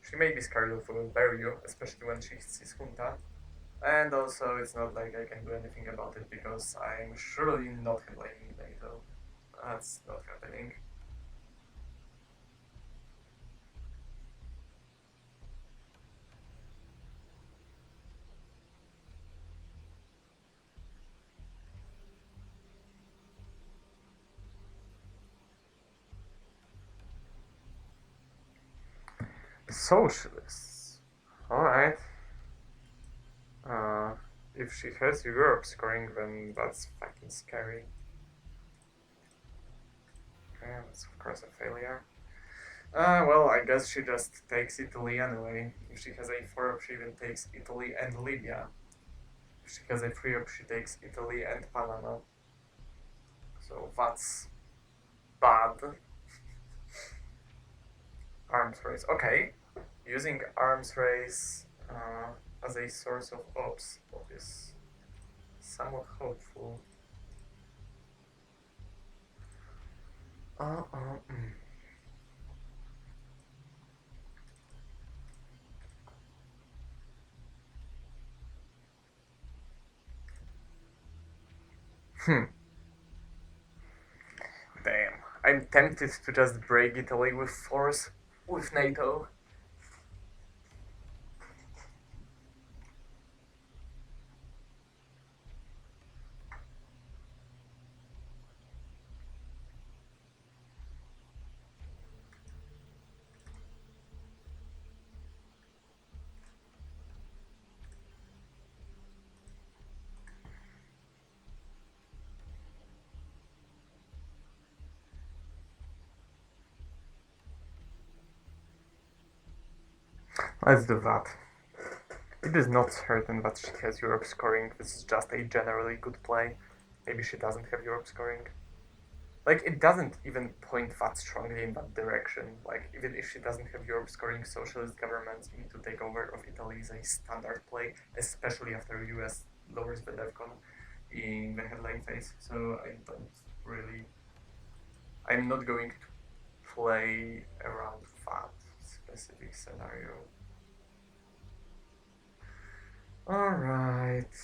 she may be scared of Barrio, especially when she sees Junta. And also, it's not like I can do anything about it because I'm surely not blaming NATO. That's not happening. Socialists. Alright. Uh, if she has Europe scoring, then that's fucking scary. Okay, that's of course a failure. Well, I guess she just takes Italy anyway. If she has a 4 up, she even takes Italy and Libya. If she has a 3 up, she takes Italy and Panama. So that's bad. Arms race. Okay. Using arms race as a source of ops is somewhat hopeful. Uh, uh, mm. Hmm. Damn. I'm tempted to just break Italy with force with NATO. Let's do that. It is not certain that she has Europe scoring. This is just a generally good play. Maybe she doesn't have Europe scoring. Like, it doesn't even point that strongly in that direction. Like, even if she doesn't have Europe scoring, socialist governments into takeover of Italy is a standard play, especially after US lowers the DevCon in the headline phase. So I don't really. I'm not going to play around that specific scenario. Alright.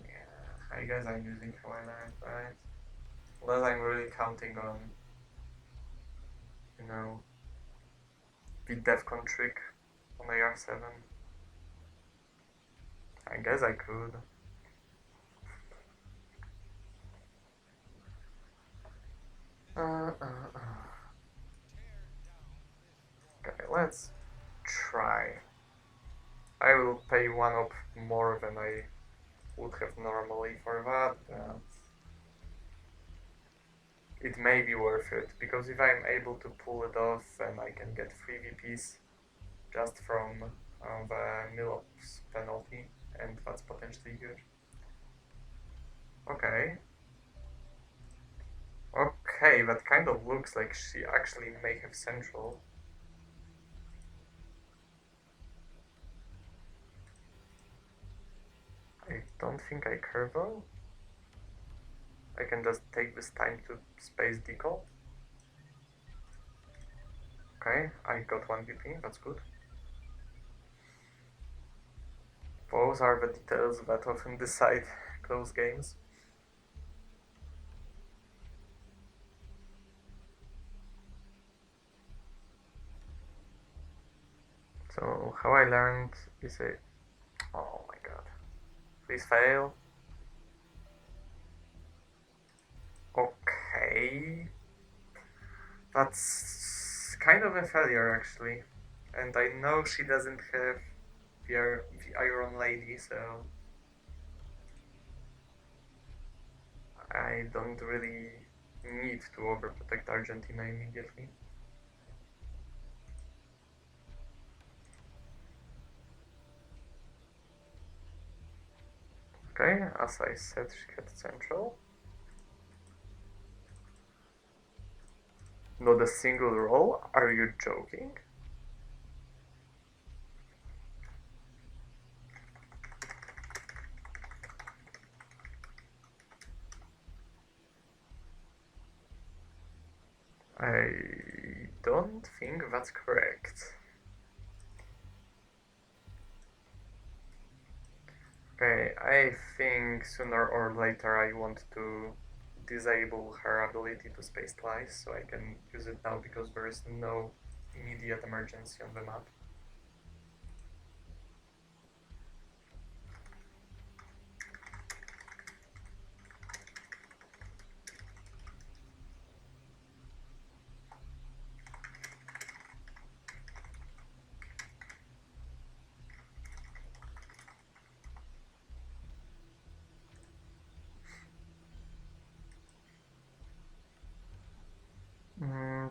Yeah, I guess I'm using how I learned, right? Unless I'm really counting on, you know, the DEFCON trick on AR7. I guess I could. Okay, let's try. I will pay 1 up more than I would have normally for that, but it may be worth it, because if I'm able to pull it off, then I can get 3 VPs just from the mill-ups penalty, and that's potentially good. Okay. Okay, that kind of looks like she actually may have central. I don't think I care though. I can just take this time to space decall. Okay, I got 1 VP, that's good. Those are the details that often decide close games. So, how I learned is a... Oh my god. Please fail. Okay. That's kind of a failure actually. And I know she doesn't have the Iron Lady, so I don't really need to overprotect Argentina immediately. Okay, as I said, she had central. Not a single roll? Are you joking? I don't think that's correct. Okay, I think sooner or later I want to disable her ability to space twice, so I can use it now because there is no immediate emergency on the map.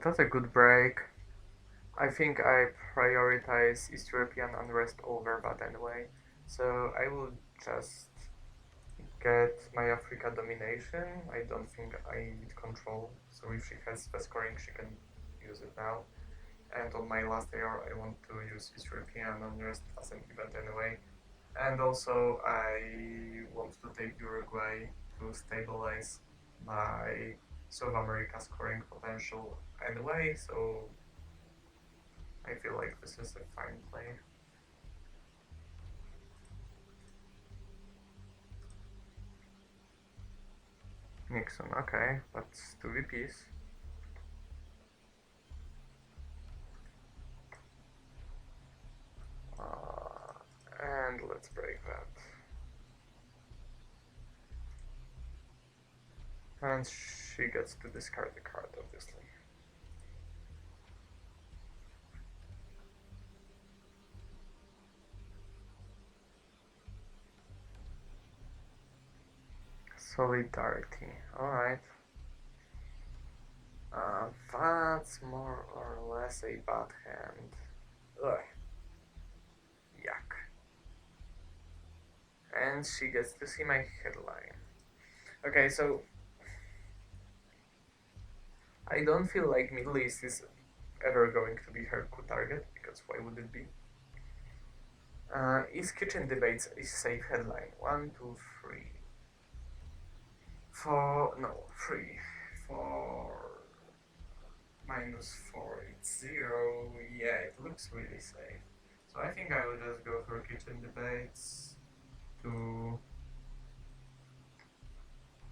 that's a good break. I think I prioritize East European unrest over that anyway. So I will just get my Africa domination. I don't think I need control. So if she has the scoring, she can use it now. And on my last AR, I want to use East European unrest as an event anyway. And also, I want to take Uruguay to stabilize my South America scoring potential anyway, so I feel like this is a fine play. Nixon, okay, that's 2 VPs. And let's break that. And she gets to discard the card, obviously. Solidarity, alright. That's more or less a bad hand. Ugh. Yuck. And she gets to see my headline. Okay, so I don't feel like Middle East is ever going to be her coup target, because why would it be? Is kitchen debates a safe headline? 1, 2, 3. 4, no, 3. 4, -4, it's 0. Yeah, it looks really safe. So I think I will just go for kitchen debates to,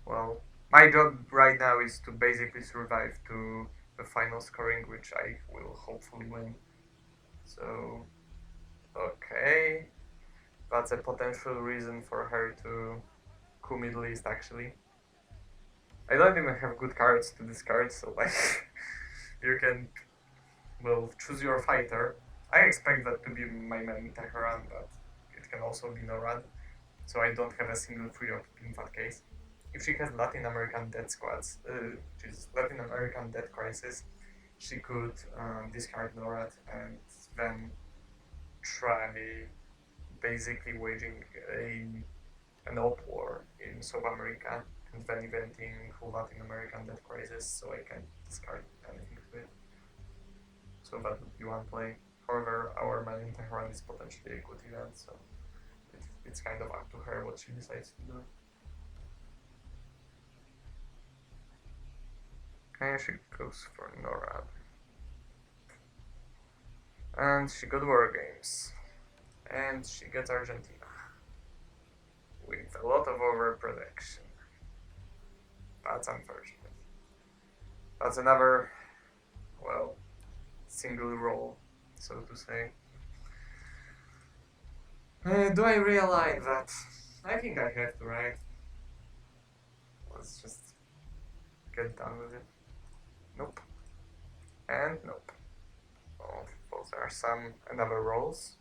well, my job right now is to basically survive to the final scoring, which I will hopefully win. So, okay, that's a potential reason for her to coup Middle East actually. I don't even have good cards to discard, so like, you can, well, choose your fighter. I expect that to be my main Tehran, but it can also be Norad, so I don't have a single free op in that case. If she has Latin American death squads, which is Latin American death crisis, she could discard NORAD and then try basically waging an op war in South America and then eventing full Latin American death crisis, so I can discard anything to it. So that would be one play. However, our man in Tehran is potentially a good event, so it's kind of up to her what she decides to do. And she goes for NORAD. And she got War Games. And she gets Argentina. With a lot of overproduction. That's unfortunate. That's another, well, single roll, so to say. Do I realign that? I think I have to, right? Let's just get done with it. Nope. And nope. Oh, those are some another rolls.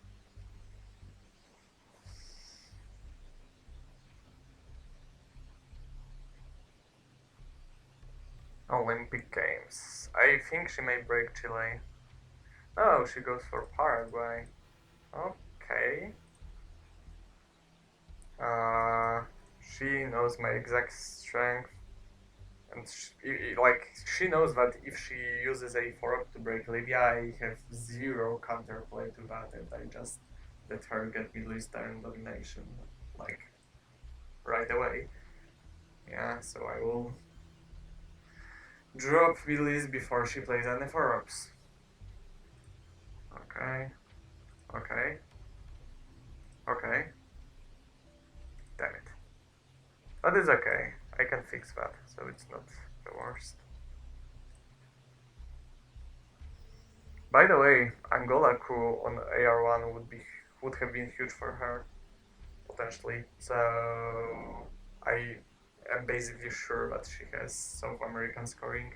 Olympic Games. I think she may break Chile. Oh, she goes for Paraguay. Okay. She knows my exact strength. And she knows that if she uses a 4-up to break Libya, I have 0 counterplay to that, and I just let her get Middle Eastern domination, like, right away. Yeah, so I will drop Middle East before she plays any 4-ups. Okay. Okay. Okay. Damn it. That is okay. I can fix that, so it's not the worst. By the way, Angola coup on AR1 would have been huge for her, potentially. So I am basically sure that she has South American scoring,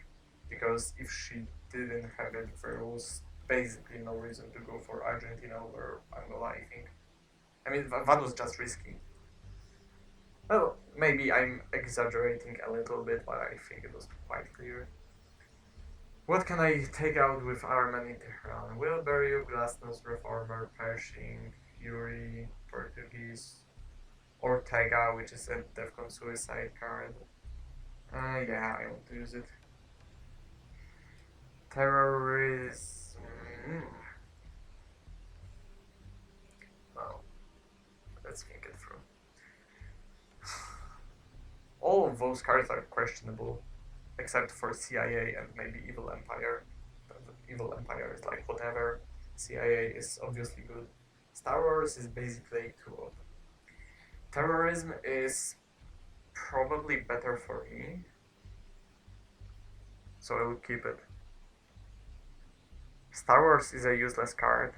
because if she didn't have it, there was basically no reason to go for Argentina over Angola, I think. I mean, that was just risky. Well, maybe I'm exaggerating a little bit, but I think it was quite clear. What can I take out with Arman in Tehran? Wilbury, Glasnost, Reformer, Pershing, Fury, Portuguese, Ortega, which is a Defcon Suicide card. Yeah, I want to use it. Terrorism. Well, let's think it through. All of those cards are questionable, except for CIA and maybe Evil Empire. Evil Empire is like whatever. CIA is obviously good. Star Wars is basically too old. Terrorism is probably better for me, so I will keep it. Star Wars is a useless card,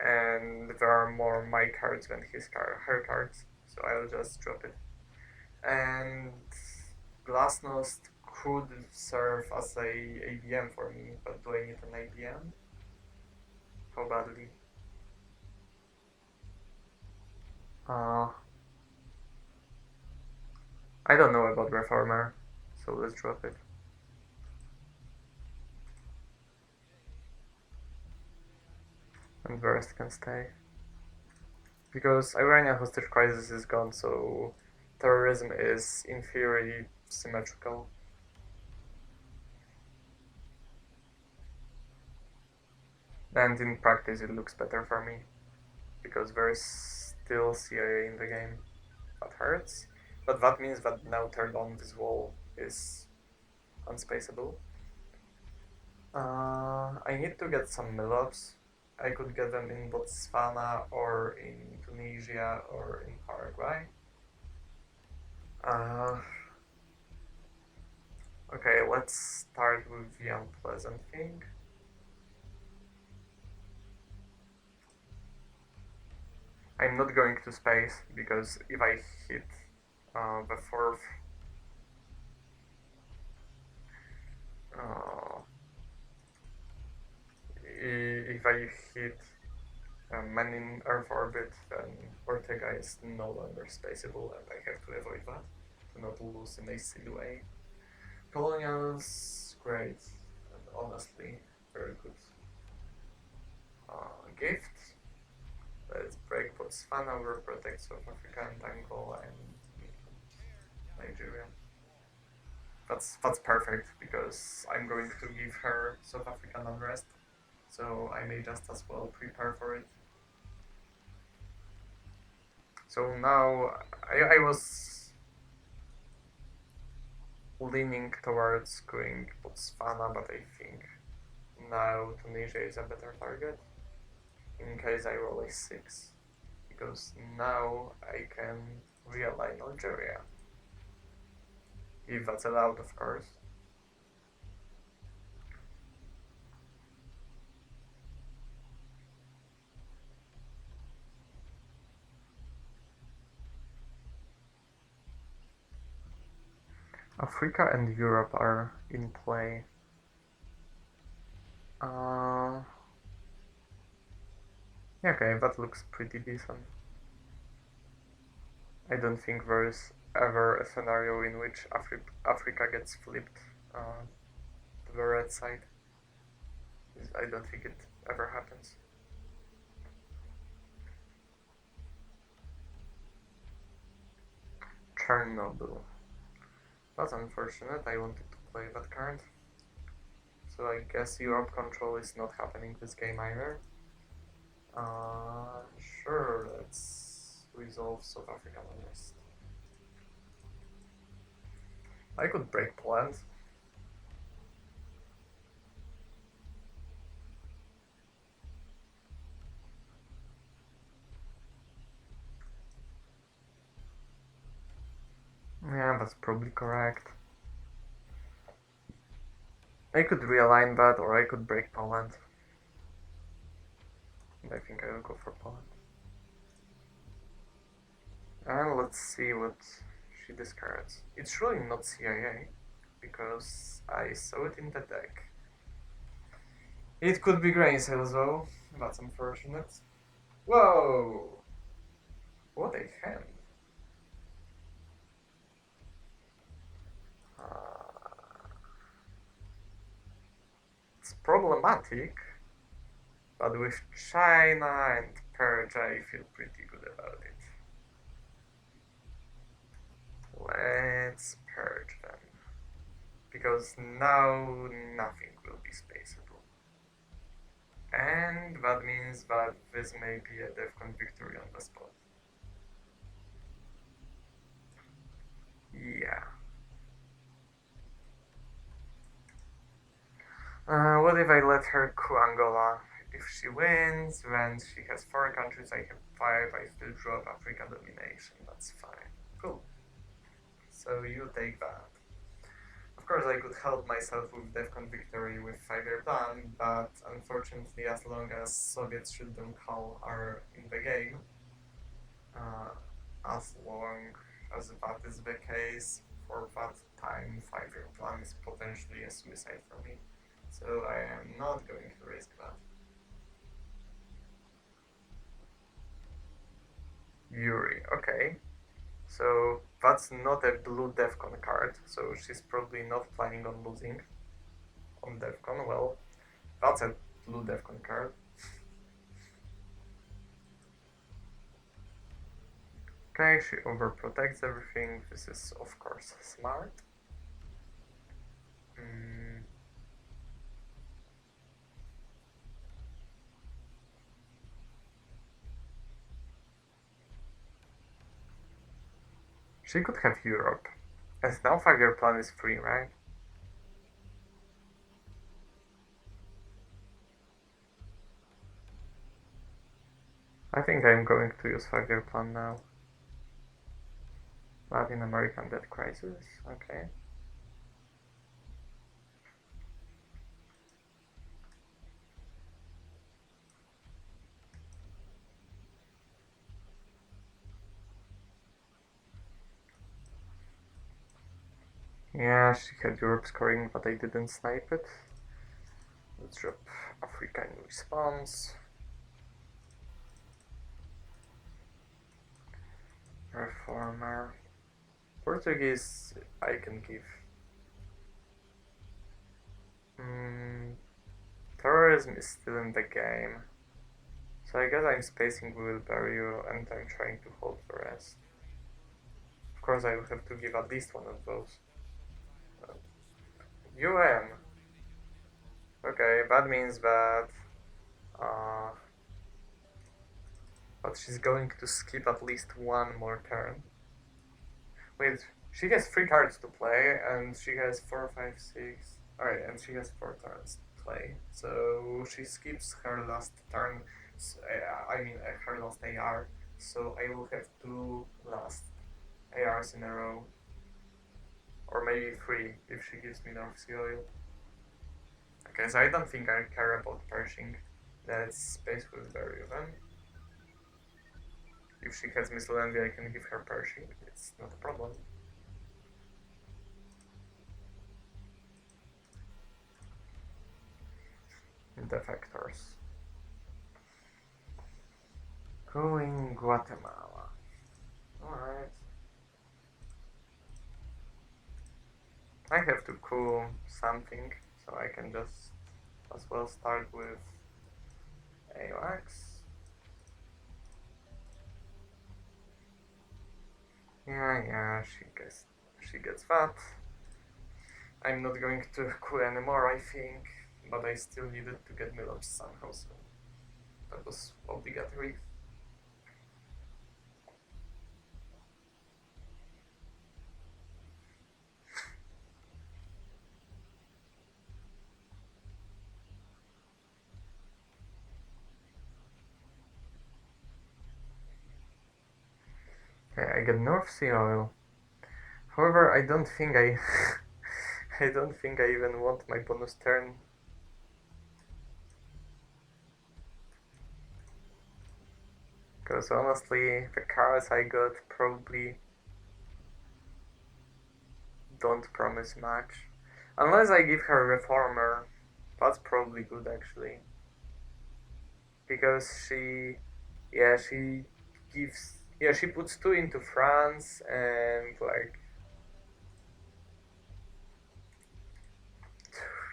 and there are more my cards than her cards, so I'll just drop it. And Glasnost could serve as a ABM for me, but do I need an ABM? How badly? I don't know about Reformer, so let's drop it. And the rest can stay. Because Iranian hostage crisis is gone, so terrorism is in theory symmetrical. And in practice it looks better for me, because there is still CIA in the game. That hurts, but that means that now turned on this wall is unspaceable. I need to get some mill-ups. I could get them in Botswana or in Tunisia or in Paraguay. Okay, let's start with the unpleasant thing. I'm not going to space, because if I hit the fourth, if I hit Man in Earth orbit, then Ortega is no longer spaceable, and I have to avoid that to not lose in a silly way. Colonials, great, and honestly, very good. Gift. Let's break Botswana, we'll protect South Africa and Angola and Nigeria. That's perfect, because I'm going to give her South African unrest, so I may just as well prepare for it. So now I was leaning towards going Botswana, but I think now Tunisia is a better target in case I roll a 6, because now I can realign Algeria, if that's allowed, of course. Africa and Europe are in play. Okay, that looks pretty decent. I don't think there is ever a scenario in which Africa gets flipped to the red side. I don't think it ever happens. Chernobyl. That's unfortunate, I wanted to play that card. So I guess Europe control is not happening this game either. Sure, let's resolve South African unrest. I could break Poland. Yeah, that's probably correct. I could realign that, or I could break Poland. And I think I will go for Poland. And let's see what she discards. It's really not CIA, because I saw it in the deck. It could be grain sales though, that's unfortunate. Whoa! What a hand. problematic, but with China and Persia I feel pretty good about it. Let's purge them. Because now nothing will be spaceable. And that means that this may be a DEFCON victory on the spot. Yeah. What if I let her coup Angola? If she wins, then she has 4 countries, I have 5, I still drop Africa domination, that's fine. Cool. So you take that. Of course I could help myself with DEFCON victory with 5-year plan, but unfortunately as long as Soviets shouldn't call are in the game, as long as that is the case, for that time 5-year plan is potentially a suicide for me. So I am not going to risk that. Yuri, okay. So that's not a blue DEFCON card, so she's probably not planning on losing on DEFCON. Well, that's a blue DEFCON card. Okay, she overprotects everything. This is, of course, smart. She could have Europe. As now 5-year plan is free, right? I think I'm going to use 5-year plan now. Latin American debt crisis, okay. Yeah, she had Europe scoring, but I didn't snipe it. Let's drop Africa in response. Reformer. Portuguese I can give. Terrorism is still in the game. So I guess I'm spacing Wilbury and I'm trying to hold the rest. Of course I will have to give at least one of those. UN. Okay, that means that but she's going to skip at least one more turn. Wait, she has 3 cards to play, and she has 4, 5, 6. Alright, and she has 4 turns to play. So she skips her last turn. I mean, her last AR. So I will have 2 last ARs in a row. Or maybe 3 if she gives me North Sea Oil. Okay, so I don't think I care about Pershing. Let's space with Berryven. If she has Miss Landy, I can give her Pershing. It's not a problem. Defectors. Going Guatemala. Alright. I have to cool something, so I can just as well start with AOX. Yeah, she gets that. I'm not going to cool anymore, I think, but I still needed to get Milops somehow, so that was obligatory. Okay, I get North Sea Oil. However, I don't think I I don't think I even want my bonus turn. Because honestly, the cards I got probably don't promise much. Unless I give her Reformer, that's probably good actually. Because she she puts 2 into France and like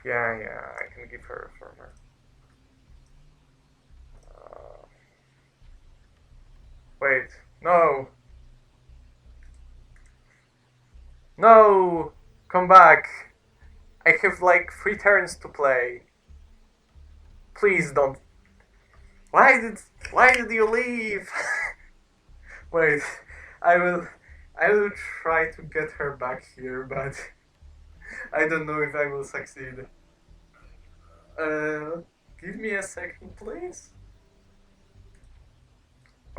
Yeah, I can give her a farmer. Wait, no! No! Come back! I have like 3 turns to play. Please don't. Why did why did you leave? Wait, I will I will try to get her back here, but I don't know if I will succeed. Uh, Give me a second, please.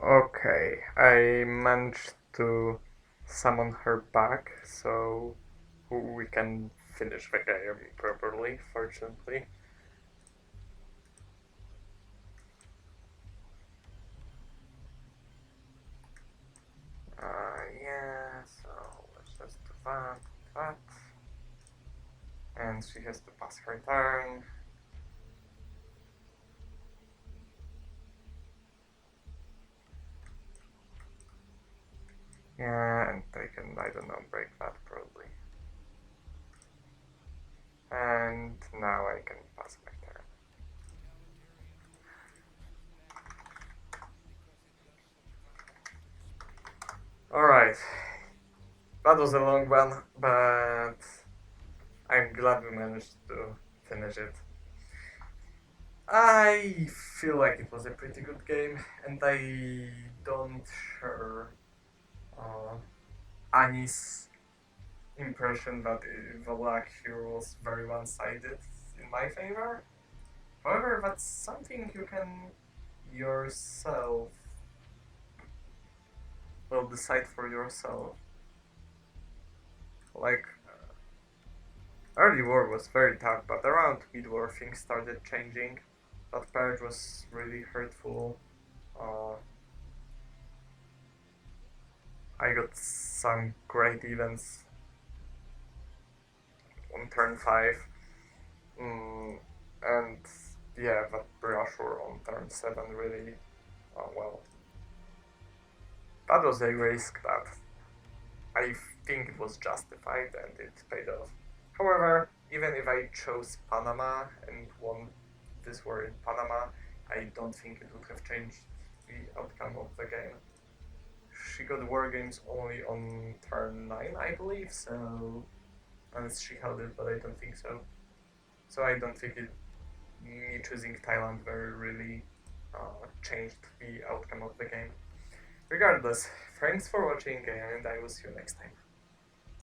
Okay, I managed to summon her back, so we can finish the game properly, fortunately. Yeah, so let's just do that. And she has to pass her turn. Yeah, and I can, I don't know, break that probably. And now I can pass my turn. Alright, that was a long one, but I'm glad we managed to finish it. I feel like it was a pretty good game, and I don't share uh, Annie's impression that the Black Hero was very one-sided in my favor. However, that's something you can yourself, well, decide for yourself. Like, early war was very tough, but around mid-war things started changing. That purge was really hurtful. Uh, I got some great events on turn 5. And yeah, that brochure on turn 7 really, well, that was a risk that I think it was justified and it paid off. However, even if I chose Panama and won this war in Panama, I don't think it would have changed the outcome of the game. She got war games only on turn 9, I believe, so unless she held it, but I don't think so. So I don't think me choosing Thailand very really changed the outcome of the game. Regardless, thanks for watching and I will see you next time.